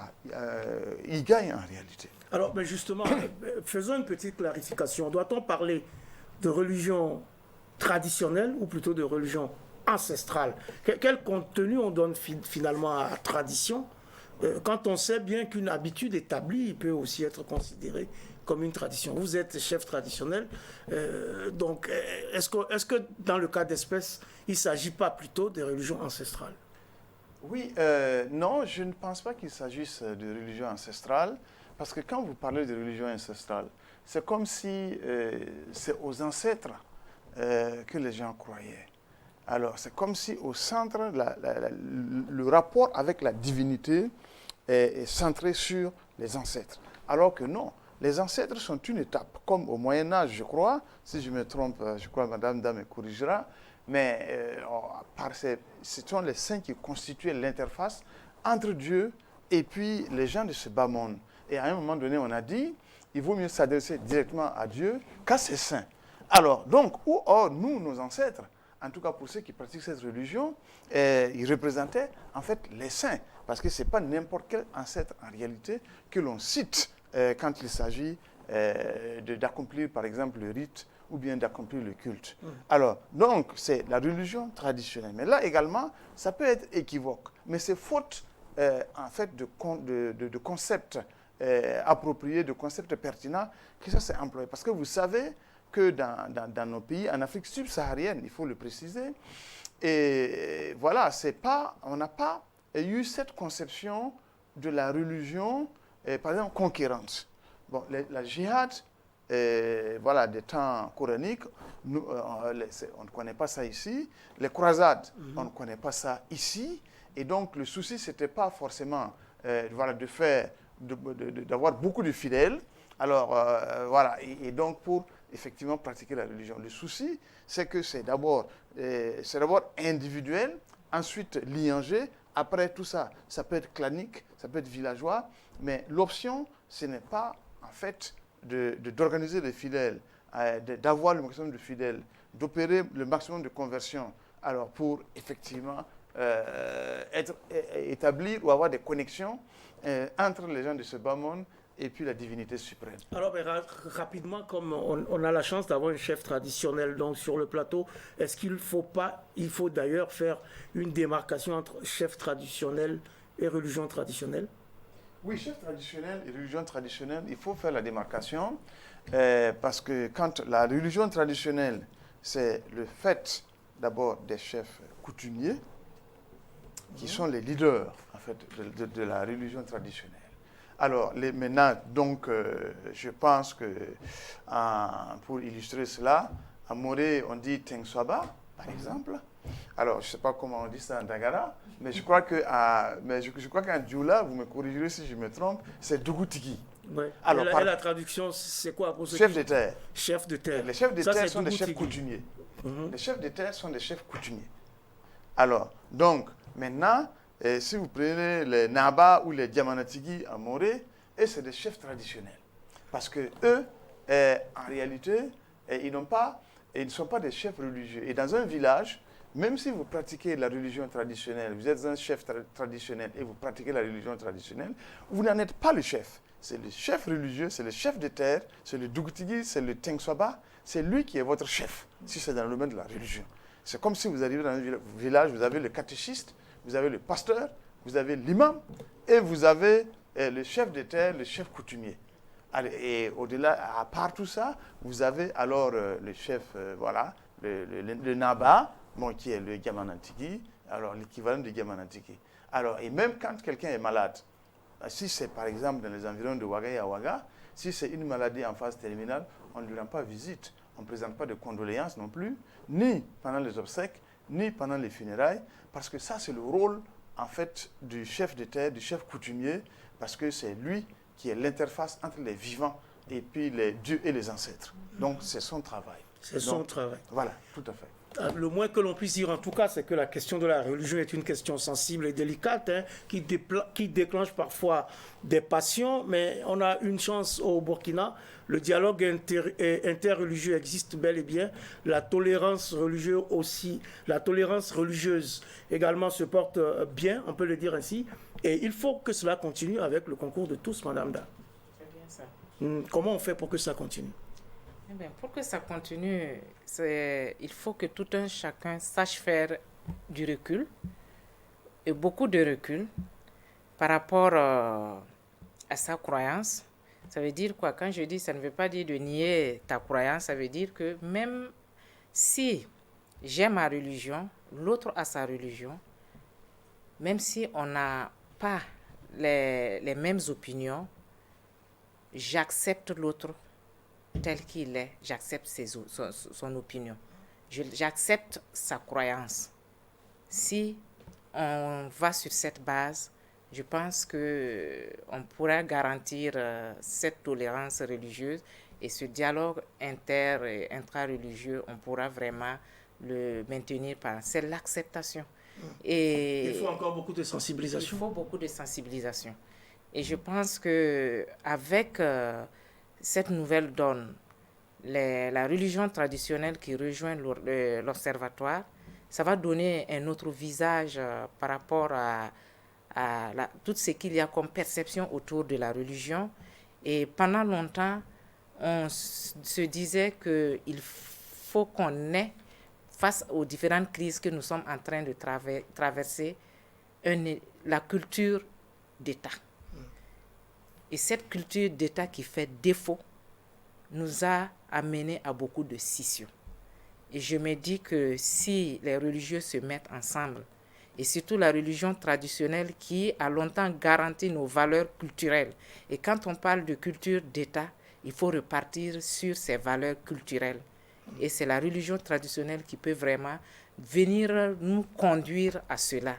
Speaker 3: y gagne en réalité.
Speaker 1: Alors, mais justement, faisons une petite clarification. Doit-on parler de religion traditionnelle ou plutôt de religion ancestrale? Quel contenu on donne finalement à la tradition quand on sait bien qu'une habitude établie peut aussi être considérée comme une tradition? Vous êtes chef traditionnel, donc est-ce que dans le cas d'espèce, il ne s'agit pas plutôt des religions ancestrales?
Speaker 3: Oui, non, je ne pense pas qu'il s'agisse de religion ancestrale, parce que quand vous parlez de religion ancestrale, c'est comme si c'est aux ancêtres que les gens croyaient. Alors, c'est comme si au centre, le rapport avec la divinité est centré sur les ancêtres. Alors que non, les ancêtres sont une étape, comme au Moyen-Âge, je crois, si je me trompe, je crois que Madame Dame me corrigera, mais ce sont les saints qui constituaient l'interface entre Dieu et puis les gens de ce bas monde. Et à un moment donné, on a dit, il vaut mieux s'adresser directement à Dieu qu'à ses saints. Alors, donc, nous, nos ancêtres, en tout cas pour ceux qui pratiquent cette religion, ils représentaient en fait les saints. Parce que ce n'est pas n'importe quel ancêtre en réalité que l'on cite quand il s'agit d'accomplir par exemple le rite ou bien d'accomplir le culte. Alors, donc, c'est la religion traditionnelle. Mais là également, ça peut être équivoque. Mais c'est faute en fait de concepts appropriés, de concepts pertinents que ça s'est employé. Parce que vous savez que dans nos pays, en Afrique subsaharienne, il faut le préciser, et voilà, on n'a pas eu cette conception de la religion, par exemple, conquérante. Bon, la djihad, voilà, des temps coraniques, on ne connaît pas ça ici. Les croisades, on ne connaît pas ça ici. Et donc, le souci, ce n'était pas forcément voilà, d'avoir beaucoup de fidèles. Alors, voilà, et donc pour effectivement pratiquer la religion. Le souci, c'est que c'est d'abord individuel, ensuite liangé, après tout ça, ça peut être clanique, ça peut être villageois, mais l'option, ce n'est pas en fait d'organiser les fidèles, d'avoir le maximum de fidèles, d'opérer le maximum de conversions, alors pour effectivement établir ou avoir des connexions entre les gens de ce bas monde et puis la divinité suprême.
Speaker 1: Alors, rapidement, comme on a la chance d'avoir un chef traditionnel donc, sur le plateau, est-ce qu'il faut d'ailleurs faire une démarcation entre chef traditionnel et religion traditionnelle?
Speaker 3: Oui, chef traditionnel et religion traditionnelle, il faut faire la démarcation parce que quand la religion traditionnelle, c'est le fait d'abord des chefs coutumiers qui sont les leaders en fait de la religion traditionnelle. Alors maintenant, donc, je pense que pour illustrer cela, à Morée, on dit Tengswaba, par exemple. Alors, je ne sais pas comment on dit ça en Dagara, mais je crois qu'en Djoula, vous me corrigerez si je me trompe, c'est Dougoutigui.
Speaker 1: Ouais.
Speaker 3: Alors,
Speaker 1: et la traduction, c'est quoi pour ceux
Speaker 3: chef
Speaker 1: qui...
Speaker 3: de terre.
Speaker 1: Chef de terre.
Speaker 3: Les chefs de
Speaker 1: Ça,
Speaker 3: terre
Speaker 1: c'est
Speaker 3: sont des chefs
Speaker 1: Dougoutigui.
Speaker 3: coutumiers.
Speaker 1: Mhm.
Speaker 3: Les chefs de terre sont des chefs coutumiers. Alors, donc, maintenant, si vous prenez les Naba ou les Diamanatigui à Morée, c'est des chefs traditionnels. Parce que eux, en réalité, ils ne sont pas des chefs religieux. Et dans un village, même si vous pratiquez la religion traditionnelle, vous êtes un chef traditionnel et vous pratiquez la religion traditionnelle, vous n'en êtes pas le chef. C'est le chef religieux, c'est le chef de terre, c'est le Dougoutigui, c'est le Tengswaba, c'est lui qui est votre chef, si c'est dans le domaine de la religion. C'est comme si vous arrivez dans un village, vous avez le catéchiste, vous avez le pasteur, vous avez l'imam et vous avez le chef de terre, le chef coutumier. Allez, et au-delà, à part tout ça, vous avez alors le chef, voilà, le Naba, bon, qui est le Gamanantigi, alors l'équivalent du Gamanantigi. Alors, et même quand quelqu'un est malade, si c'est par exemple dans les environs de Ouaga et Ouaga, si c'est une maladie en phase terminale, on ne lui rend pas visite, on ne présente pas de condoléances non plus, ni pendant les obsèques, ni pendant les funérailles, parce que ça c'est le rôle en fait du chef de terre, du chef coutumier, parce que c'est lui qui est l'interface entre les vivants et puis les dieux et les ancêtres. Donc c'est son travail.
Speaker 1: C'est son travail.
Speaker 3: Voilà, tout à fait.
Speaker 1: Le moins que l'on puisse dire en tout cas, c'est que la question de la religion est une question sensible et délicate, hein, qui déclenche parfois des passions, mais on a une chance au Burkina, le dialogue interreligieux existe bel et bien, la tolérance religieuse aussi, la tolérance religieuse également se porte bien, on peut le dire ainsi, et il faut que cela continue avec le concours de tous, Madame Da.
Speaker 2: C'est bien ça.
Speaker 1: Comment on fait pour que ça continue?
Speaker 2: Eh bien, pour que ça continue, il faut que tout un chacun sache faire du recul, et beaucoup de recul, par rapport à sa croyance. Ça veut dire quoi? Quand je dis, ça ne veut pas dire de nier ta croyance, ça veut dire que même si j'ai ma religion, l'autre a sa religion, même si on n'a pas les mêmes opinions, j'accepte l'autre tel qu'il est, j'accepte son opinion. J'accepte sa croyance. Si on va sur cette base, je pense qu'on pourra garantir cette tolérance religieuse et ce dialogue et intra-religieux, on pourra vraiment le maintenir. C'est l'acceptation.
Speaker 1: Il faut encore beaucoup de sensibilisation.
Speaker 2: Il faut beaucoup de sensibilisation. Et je pense qu'avec cette nouvelle donne, la religion traditionnelle qui rejoint l'observatoire, ça va donner un autre visage par rapport à tout ce qu'il y a comme perception autour de la religion. Et pendant longtemps, on se disait qu'il faut qu'on ait, face aux différentes crises que nous sommes en train de traverser, la culture d'État. Et cette culture d'État qui fait défaut nous a amené à beaucoup de scissions. Et je me dis que si les religieux se mettent ensemble, et surtout la religion traditionnelle qui a longtemps garanti nos valeurs culturelles, et quand on parle de culture d'État, il faut repartir sur ces valeurs culturelles. Et c'est la religion traditionnelle qui peut vraiment venir nous conduire à cela.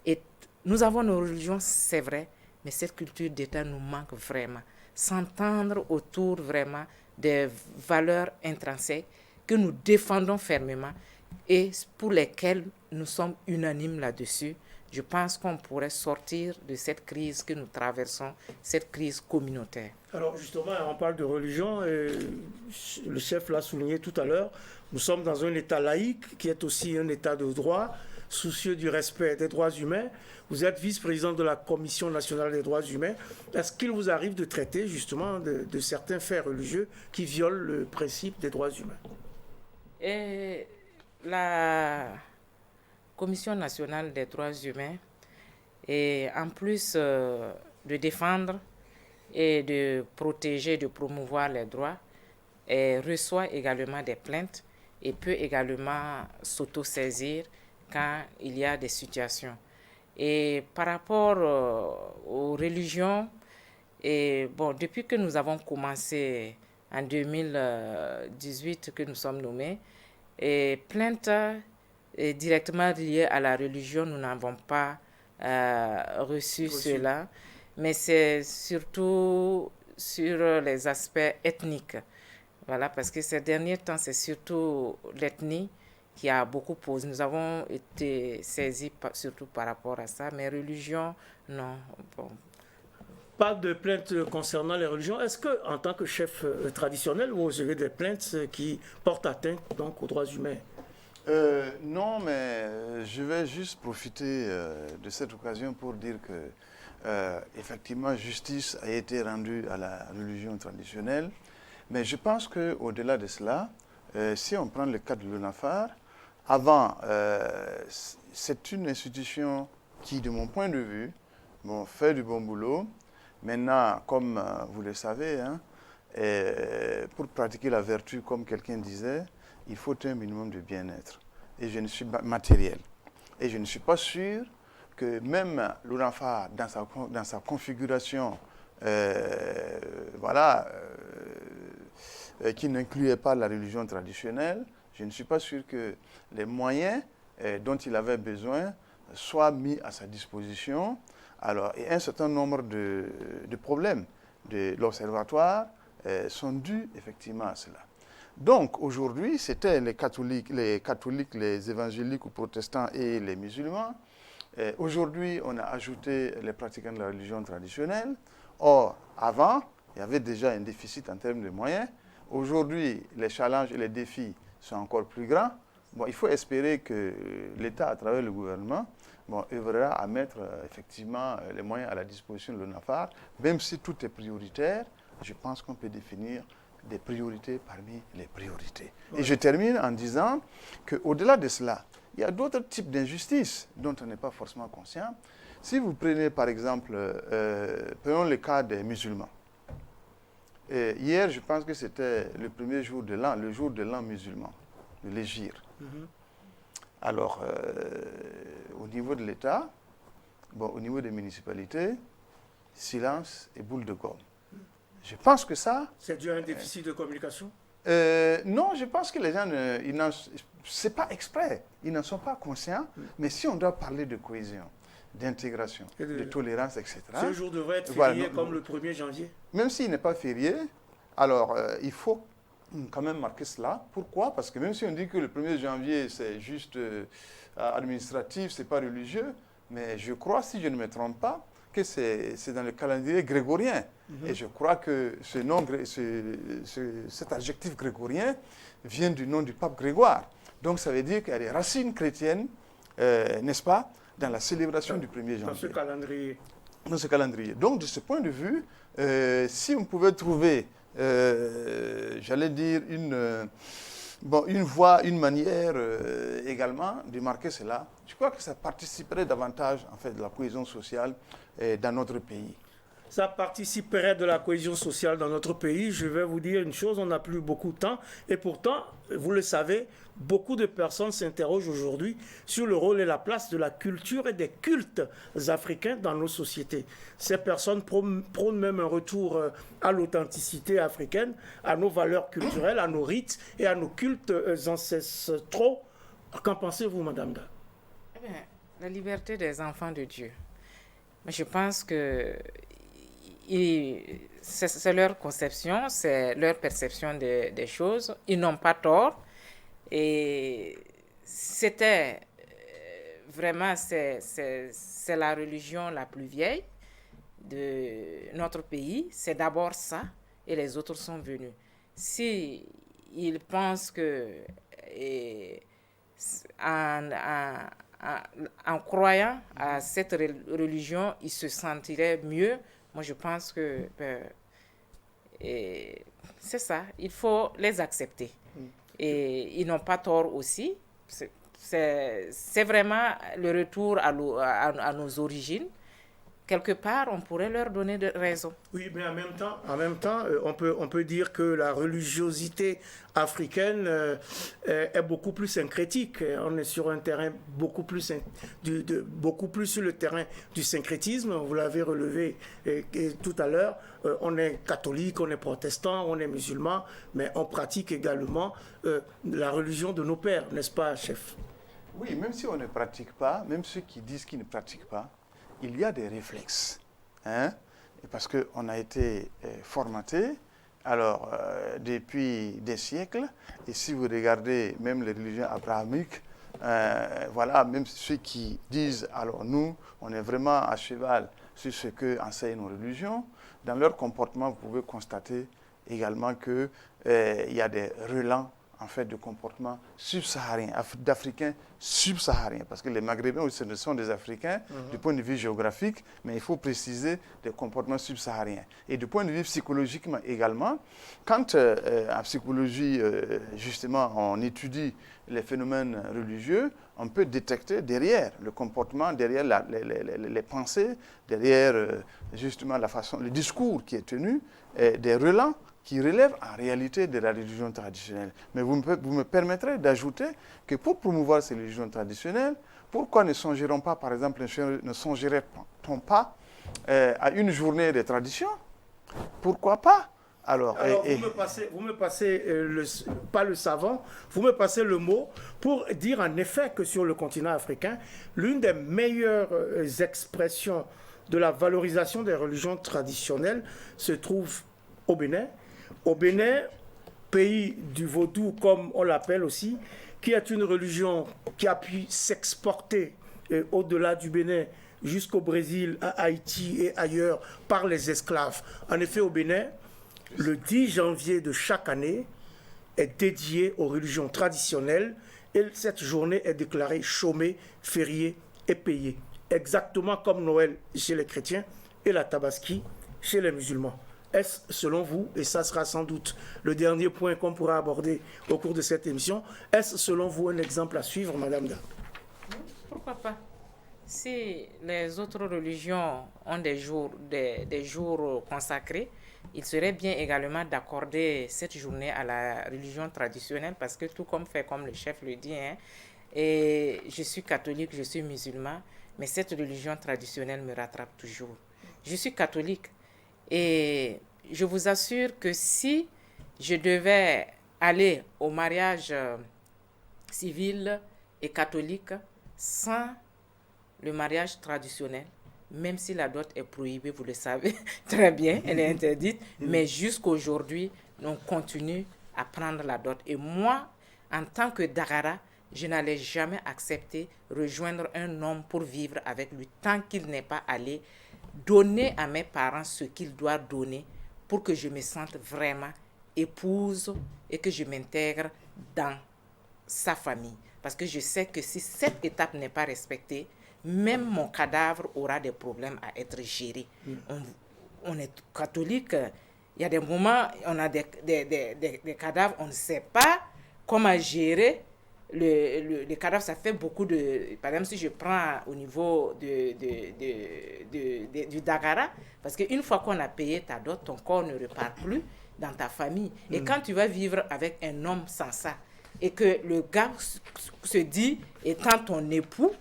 Speaker 2: Et nous avons nos religions, c'est vrai, mais cette culture d'État nous manque vraiment. S'entendre autour vraiment des valeurs intrinsèques que nous défendons fermement et pour lesquelles nous sommes unanimes là-dessus. Je pense qu'on pourrait sortir de cette crise que nous traversons, cette crise communautaire.
Speaker 1: Alors justement, on parle de religion, et le chef l'a souligné tout à l'heure, nous sommes dans un État laïque qui est aussi un État de droit, soucieux du respect des droits humains. Vous êtes vice-président de la Commission nationale des droits humains. Est-ce qu'il vous arrive de traiter justement de certains faits religieux qui violent le principe des droits humains?
Speaker 2: Et la Commission nationale des droits humains, et en plus de défendre et de protéger, de promouvoir les droits, reçoit également des plaintes et peut également s'auto-saisir quand il y a des situations. Et par rapport aux religions, depuis que nous avons commencé en 2018, que nous sommes nommés, et plaintes directement liées à la religion, nous n'avons pas reçu cela, mais c'est surtout sur les aspects ethniques. Voilà, parce que ces derniers temps, c'est surtout l'ethnie qui a beaucoup posé. Nous avons été saisis surtout par rapport à ça, mais religion, non. Bon.
Speaker 1: Pas de plaintes concernant les religions. Est-ce que, en tant que chef traditionnel, vous avez des plaintes qui portent atteinte donc aux droits humains?
Speaker 3: Non, mais je vais juste profiter de cette occasion pour dire que, effectivement, justice a été rendue à la religion traditionnelle. Mais je pense qu'au-delà de cela, si on prend le cas de l'UNAFAR, avant, c'est une institution qui, de mon point de vue, fait du bon boulot. Maintenant, comme vous le savez, hein, pour pratiquer la vertu, comme quelqu'un disait, il faut un minimum de bien-être. Et je ne suis pas matériel. Et je ne suis pas sûr que même l'UNAFAR, dans sa configuration, qui n'incluait pas la religion traditionnelle, je ne suis pas sûr que les moyens dont il avait besoin soient mis à sa disposition. Alors, et un certain nombre de problèmes de l'Observatoire sont dus effectivement à cela. Donc, aujourd'hui, c'était les catholiques, les évangéliques ou protestants et les musulmans. Aujourd'hui, on a ajouté les pratiquants de la religion traditionnelle. Or, avant, il y avait déjà un déficit en termes de moyens. Aujourd'hui, les challenges et les défis sont encore plus grands. Bon, il faut espérer que l'État, à travers le gouvernement, œuvrera à mettre effectivement les moyens à la disposition de l'UNAFAR. Même si tout est prioritaire, je pense qu'on peut définir des priorités parmi les priorités. Ouais. Et je termine en disant qu'au-delà de cela, il y a d'autres types d'injustices dont on n'est pas forcément conscient. Si vous prenez par exemple, prenons le cas des musulmans. Et hier, je pense que c'était le premier jour de l'an, le jour de l'an musulman, de l'Hégire. Alors, au niveau de l'État, au niveau des municipalités, silence et boule de gomme. Je pense que ça...
Speaker 1: C'est dû à un déficit de communication?
Speaker 3: Non, je pense que les gens, c'est pas exprès, ils n'en sont pas conscients, mais si on doit parler de cohésion, d'intégration, de tolérance, etc.
Speaker 1: Ce jour devrait être férié comme le 1er janvier? Même
Speaker 3: s'il n'est pas férié, alors il faut quand même marquer cela. Pourquoi? Parce que même si on dit que le 1er janvier, c'est juste administratif, c'est pas religieux, mais je crois, si je ne me trompe pas, que c'est dans le calendrier grégorien. Et je crois que cet adjectif grégorien vient du nom du pape Grégoire. Donc ça veut dire qu'il y a des racines chrétiennes, n'est-ce pas, dans la célébration du 1er janvier.
Speaker 1: Dans ce calendrier.
Speaker 3: Dans ce calendrier. Donc de ce point de vue, si on pouvait trouver, j'allais dire, une voie, une manière également de marquer cela, je crois que ça participerait davantage en fait de la cohésion sociale dans notre pays.
Speaker 1: Ça participerait de la cohésion sociale dans notre pays. Je vais vous dire une chose, on n'a plus beaucoup de temps. Et pourtant, vous le savez, beaucoup de personnes s'interrogent aujourd'hui sur le rôle et la place de la culture et des cultes africains dans nos sociétés. Ces personnes prônent même un retour à l'authenticité africaine, à nos valeurs culturelles, à nos rites et à nos cultes ancestraux. Qu'en pensez-vous, Madame Da?
Speaker 2: La liberté des enfants de Dieu. Je pense que c'est leur conception, c'est leur perception des choses. Ils n'ont pas tort. Et c'était vraiment, c'est la religion la plus vieille de notre pays. C'est d'abord ça et les autres sont venus. Si ils pensent que en croyant à cette religion, ils se sentiraient mieux, moi je pense que c'est ça, il faut les accepter. Et ils n'ont pas tort aussi. C'est vraiment le retour à nos origines. quelque part, on pourrait leur donner raison.
Speaker 1: Oui, mais en même temps, on peut dire que la religiosité africaine est beaucoup plus syncrétique. On est sur un terrain beaucoup plus sur le terrain du syncrétisme. Vous l'avez relevé tout à l'heure. On est catholique, on est protestant, on est musulman, mais on pratique également la religion de nos pères, n'est-ce pas, chef?
Speaker 3: Oui, même si on ne pratique pas, même ceux qui disent qu'ils ne pratiquent pas, il y a des réflexes. Hein? Parce qu'on a été formaté, alors depuis des siècles, et si vous regardez même les religions abrahamiques, voilà, même ceux qui disent, alors nous, on est vraiment à cheval sur ce que enseignent nos religions, dans leur comportement, vous pouvez constater également qu'il y a des relents en fait de comportement subsaharien, d'Africains subsahariens, parce que les Maghrébins aussi ce sont des Africains du point de vue géographique, mais il faut préciser des comportements subsahariens. Et du point de vue psychologiquement également, quand en psychologie, justement, on étudie les phénomènes religieux, on peut détecter derrière le comportement, derrière les pensées, derrière justement la façon, le discours qui est tenu, des relents qui relèvent en réalité de la religion traditionnelle. Mais vous me permettrez d'ajouter que pour promouvoir ces religions traditionnelles, pourquoi ne songerait-on pas, par exemple, pas à une journée de tradition? Pourquoi pas? Alors
Speaker 1: vous me passez pas le savant, vous me passez le mot pour dire en effet que sur le continent africain, l'une des meilleures expressions de la valorisation des religions traditionnelles se trouve au Bénin. Au Bénin, pays du vaudou comme on l'appelle aussi, qui est une religion qui a pu s'exporter au-delà du Bénin jusqu'au Brésil, à Haïti et ailleurs par les esclaves. En effet, au Bénin, le 10 janvier de chaque année est dédié aux religions traditionnelles et cette journée est déclarée chômée, fériée et payée. Exactement comme Noël chez les chrétiens et la Tabaski chez les musulmans. Est-ce, selon vous, et ça sera sans doute le dernier point qu'on pourra aborder au cours de cette émission, est-ce, selon vous, un exemple à suivre, Madame Da?
Speaker 2: Pourquoi pas? Si les autres religions ont des jours consacrés, il serait bien également d'accorder cette journée à la religion traditionnelle parce que tout comme le chef le dit, hein, et je suis catholique, je suis musulman, mais cette religion traditionnelle me rattrape toujours. Je suis catholique. Et je vous assure que si je devais aller au mariage civil et catholique sans le mariage traditionnel, même si la dot est prohibée, vous le savez très bien, elle est interdite, mais jusqu'aujourd'hui, on continue à prendre la dot. Et moi, en tant que Dagara, je n'allais jamais accepter rejoindre un homme pour vivre avec lui tant qu'il n'est pas allé donner à mes parents ce qu'ils doivent donner pour que je me sente vraiment épouse et que je m'intègre dans sa famille. Parce que je sais que si cette étape n'est pas respectée, même mon cadavre aura des problèmes à être géré. On est catholique, il y a des moments, on a des cadavres, on ne sait pas comment gérer les cadavres. Ça fait beaucoup de... Par exemple, si je prends au niveau du Dagara, parce qu'une fois qu'on a payé ta dot, ton corps ne repart plus dans ta famille. Et quand tu vas vivre avec un homme sans ça, et que le gars se dit, étant ton époux,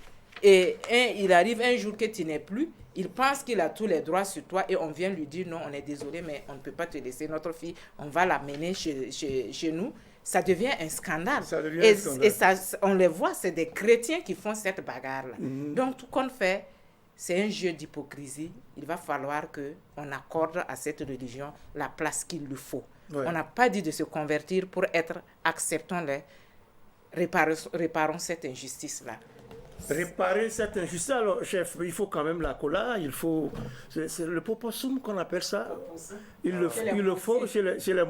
Speaker 2: et il arrive un jour que tu n'es plus, il pense qu'il a tous les droits sur toi et on vient lui dire non, on est désolé, mais on ne peut pas te laisser notre fille, on va l'amener chez nous. Ça devient un scandale. Et ça, on les voit, c'est des chrétiens qui font cette bagarre-là. Donc, tout qu'on fait, c'est un jeu d'hypocrisie. Il va falloir qu'on accorde à cette religion la place qu'il lui faut. Ouais. On n'a pas dit de se convertir pour être, acceptons-les, réparons cette injustice-là.
Speaker 1: Réparer cette injustice, alors chef, il faut quand même la cola, il faut, c'est le popossum qu'on appelle ça, il le faut chez les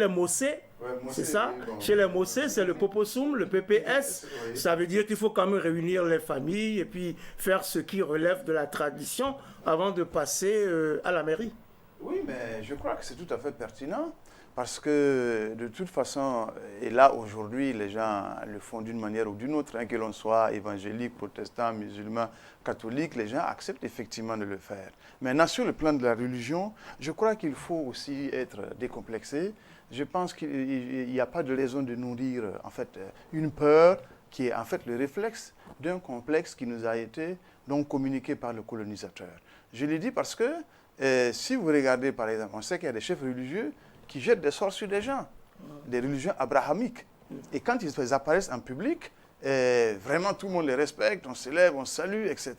Speaker 1: Mossé, c'est ça, chez les Mossé, c'est le popossum, le PPS, ça veut dire qu'il faut quand même réunir les familles et puis faire ce qui relève de la tradition avant de passer à la mairie.
Speaker 3: Oui, mais je crois que c'est tout à fait pertinent parce que de toute façon, et là aujourd'hui, les gens le font d'une manière ou d'une autre, hein, que l'on soit évangélique, protestant, musulman, catholique, les gens acceptent effectivement de le faire. Maintenant, sur le plan de la religion, je crois qu'il faut aussi être décomplexé. Je pense qu'il n'y a pas de raison de nourrir en fait une peur qui est en fait le réflexe d'un complexe qui nous a été donc communiqué par le colonisateur. Je l'ai dit parce que si vous regardez, par exemple, on sait qu'il y a des chefs religieux qui jettent des sorts sur des gens, des religions abrahamiques. Et quand ils apparaissent en public, vraiment tout le monde les respecte, on s'élève, on salue, etc.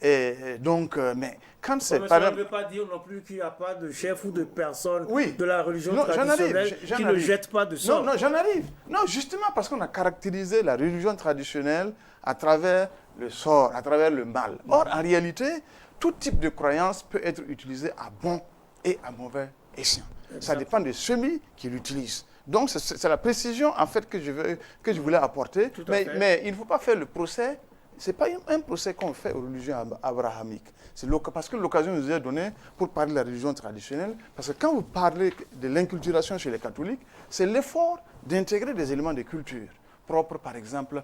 Speaker 3: Et donc, mais quand c'est
Speaker 1: Mais ça ne veut pas dire non plus qu'il n'y a pas de chef ou de personne de la religion traditionnelle qui ne jette pas de sorts.
Speaker 3: Non, j'en arrive. Non, justement parce qu'on a caractérisé la religion traditionnelle à travers le sort, à travers le mal. Or, en réalité, tout type de croyance peut être utilisé à bon et à mauvais escient. Ça dépend de celui qui l'utilise. Donc, c'est la précision, en fait, que je voulais apporter. Mais il ne faut pas faire le procès. Ce n'est pas un procès qu'on fait aux religions abrahamiques. Parce que l'occasion nous est donnée pour parler de la religion traditionnelle. Parce que quand vous parlez de l'inculturation chez les catholiques, c'est l'effort d'intégrer des éléments de culture propres, par exemple,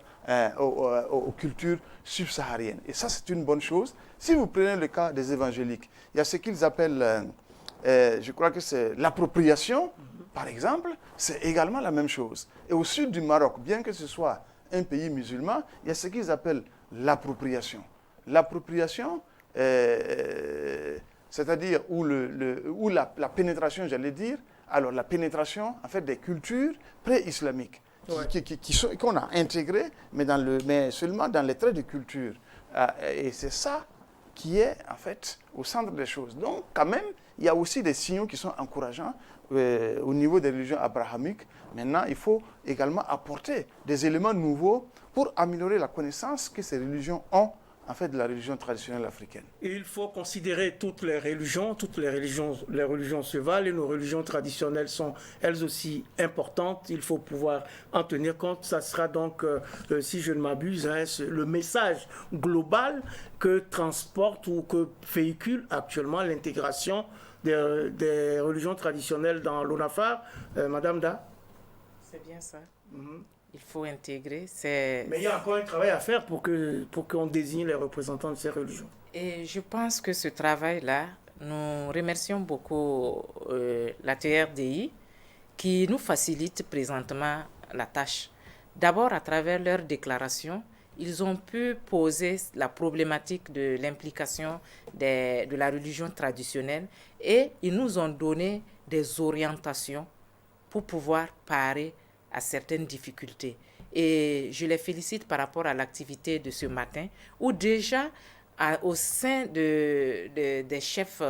Speaker 3: aux cultures subsahariennes. Et ça, c'est une bonne chose. Si vous prenez le cas des évangéliques, il y a ce qu'ils appellent, je crois que c'est l'appropriation, par exemple, c'est également la même chose. Et au sud du Maroc, bien que ce soit un pays musulman, il y a ce qu'ils appellent l'appropriation. L'appropriation, c'est-à-dire où la pénétration, j'allais dire, alors la pénétration, en fait, des cultures pré-islamiques, qu'on a intégrées, mais seulement dans les traits de culture. Et c'est ça qui est, en fait, au centre des choses. Donc, quand même, il y a aussi des signaux qui sont encourageants au niveau des religions abrahamiques. Maintenant, il faut également apporter des éléments nouveaux pour améliorer la connaissance que ces religions ont, en fait, de la religion traditionnelle africaine.
Speaker 1: Il faut considérer toutes les religions se valent et nos religions traditionnelles sont elles aussi importantes. Il faut pouvoir en tenir compte. Ça sera donc, si je ne m'abuse, le message global que transporte ou que véhicule actuellement l'intégration des religions traditionnelles dans l'ONAFAR. Madame Da?
Speaker 2: C'est bien ça. Il faut intégrer.
Speaker 1: Mais il y a encore un travail à faire pour qu'on désigne les représentants de ces religions.
Speaker 2: Et je pense que ce travail-là, nous remercions beaucoup la TRDI qui nous facilite présentement la tâche. D'abord, à travers leurs déclarations, ils ont pu poser la problématique de l'implication de la religion traditionnelle et ils nous ont donné des orientations pour pouvoir parer à certaines difficultés. Et je les félicite par rapport à l'activité de ce matin où déjà au sein des chefs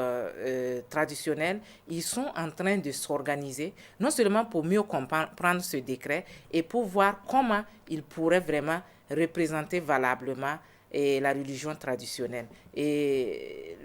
Speaker 2: traditionnels, ils sont en train de s'organiser, non seulement pour mieux comprendre ce décret et pour voir comment ils pourraient vraiment représenter valablement la religion traditionnelle. Et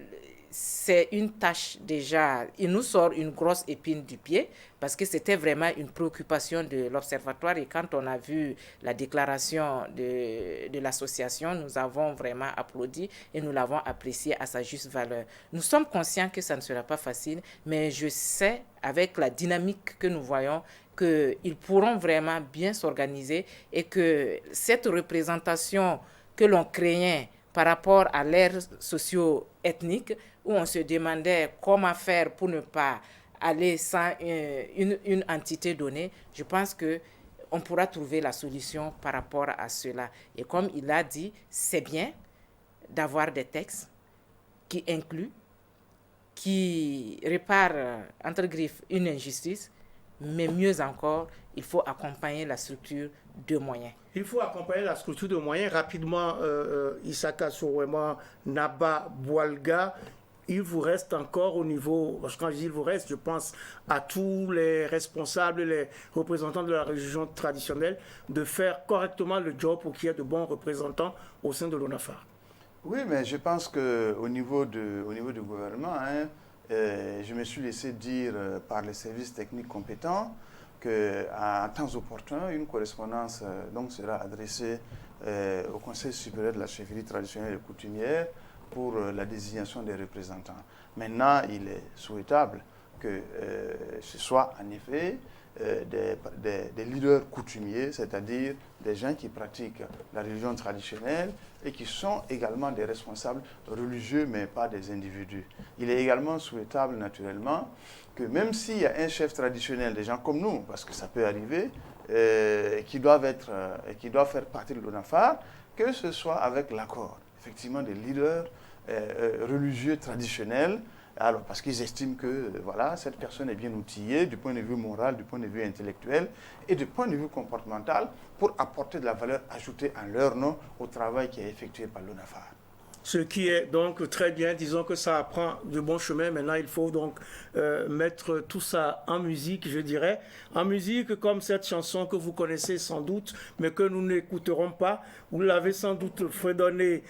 Speaker 2: c'est une tâche déjà, il nous sort une grosse épine du pied parce que c'était vraiment une préoccupation de l'Observatoire et quand on a vu la déclaration de l'association, nous avons vraiment applaudi et nous l'avons apprécié à sa juste valeur. Nous sommes conscients que ça ne sera pas facile, mais je sais avec la dynamique que nous voyons qu'ils pourront vraiment bien s'organiser et que cette représentation que l'on craignait par rapport à l'ère socio-ethnique, où on se demandait comment faire pour ne pas aller sans une entité donnée, je pense qu'on pourra trouver la solution par rapport à cela. Et comme il a dit, c'est bien d'avoir des textes qui incluent, qui réparent, entre griffes, une injustice, mais mieux encore, il faut accompagner la structure de moyens.
Speaker 1: Il faut accompagner la structure de moyens. Rapidement, Issaka Sououema, Naba Boualga, il vous reste encore au niveau, parce que quand je dis il vous reste, je pense à tous les responsables, les représentants de la religion traditionnelle, de faire correctement le job pour qu'il y ait de bons représentants au sein de l'ONAFAR.
Speaker 3: Oui, mais je pense qu'au niveau du gouvernement, je me suis laissé dire par les services techniques compétents qu'à temps opportun, une correspondance donc sera adressée au Conseil supérieur de la chefferie traditionnelle et coutumière pour la désignation des représentants. Maintenant, il est souhaitable que ce soit en effet des leaders coutumiers, c'est-à-dire des gens qui pratiquent la religion traditionnelle et qui sont également des responsables religieux, mais pas des individus. Il est également souhaitable, naturellement, que même s'il y a un chef traditionnel, des gens comme nous, parce que ça peut arriver, qui doivent faire partie de l'ONAFAR, que ce soit avec l'accord, effectivement, des leaders religieux traditionnels, alors parce qu'ils estiment que voilà, cette personne est bien outillée du point de vue moral, du point de vue intellectuel et du point de vue comportemental pour apporter de la valeur ajoutée en leur nom au travail qui est effectué par l'ONAFAR.
Speaker 1: Ce qui est donc très bien, disons que ça prend de bons chemins. Maintenant, il faut donc mettre tout ça en musique, je dirais. En musique, comme cette chanson que vous connaissez sans doute, mais que nous n'écouterons pas. Vous l'avez sans doute fredonnée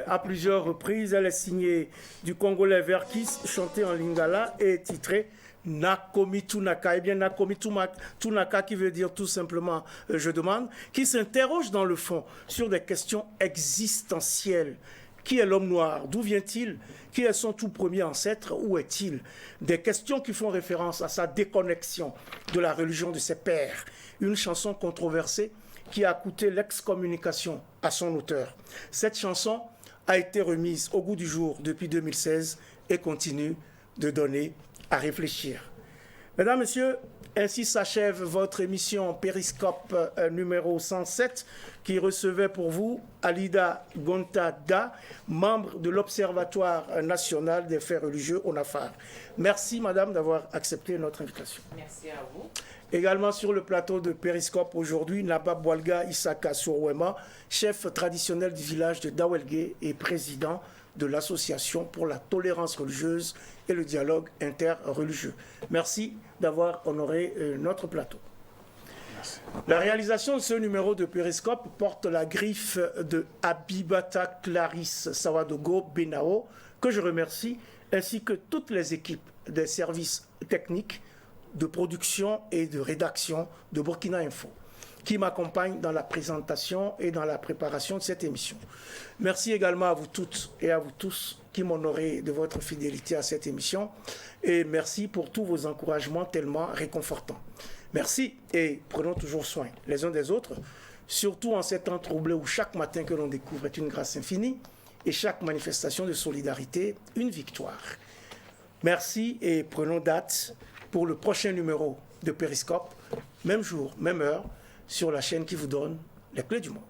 Speaker 1: à plusieurs reprises. Elle est signée du Congolais Verkis, chantée en lingala et titrée Nakomi Tunaka. Eh bien, Nakomi Tunaka, qui veut dire tout simplement je demande, qui s'interroge dans le fond sur des questions existentielles. Qui est l'homme noir? D'où vient-il? Qui est son tout premier ancêtre? Où est-il? Des questions qui font référence à sa déconnexion de la religion de ses pères. Une chanson controversée qui a coûté l'excommunication à son auteur. Cette chanson a été remise au goût du jour depuis 2016 et continue de donner à réfléchir. Mesdames, Messieurs, ainsi s'achève votre émission Périscope numéro 107 qui recevait pour vous Alida Gonta-Da, membre de l'Observatoire national des faits religieux ONAFAR. Merci, madame, d'avoir accepté notre invitation.
Speaker 2: Merci à vous.
Speaker 1: Également sur le plateau de Périscope aujourd'hui, Naba Boualga Isaka Sorwema, chef traditionnel du village de Dawelgue et président de l'Association pour la tolérance religieuse et le dialogue interreligieux. Merci d'avoir honoré notre plateau. Merci. La réalisation de ce numéro de Périscope porte la griffe de Abibata Clarisse Sawadogo Benao, que je remercie, ainsi que toutes les équipes des services techniques, de production et de rédaction de Burkina Info, qui m'accompagnent dans la présentation et dans la préparation de cette émission. Merci également à vous toutes et à vous tous qui m'honorez de votre fidélité à cette émission. Et merci pour tous vos encouragements tellement réconfortants. Merci et prenons toujours soin les uns des autres, surtout en ces temps troublés où chaque matin que l'on découvre est une grâce infinie et chaque manifestation de solidarité une victoire. Merci et prenons date pour le prochain numéro de Périscope, même jour, même heure, sur la chaîne qui vous donne les clés du monde.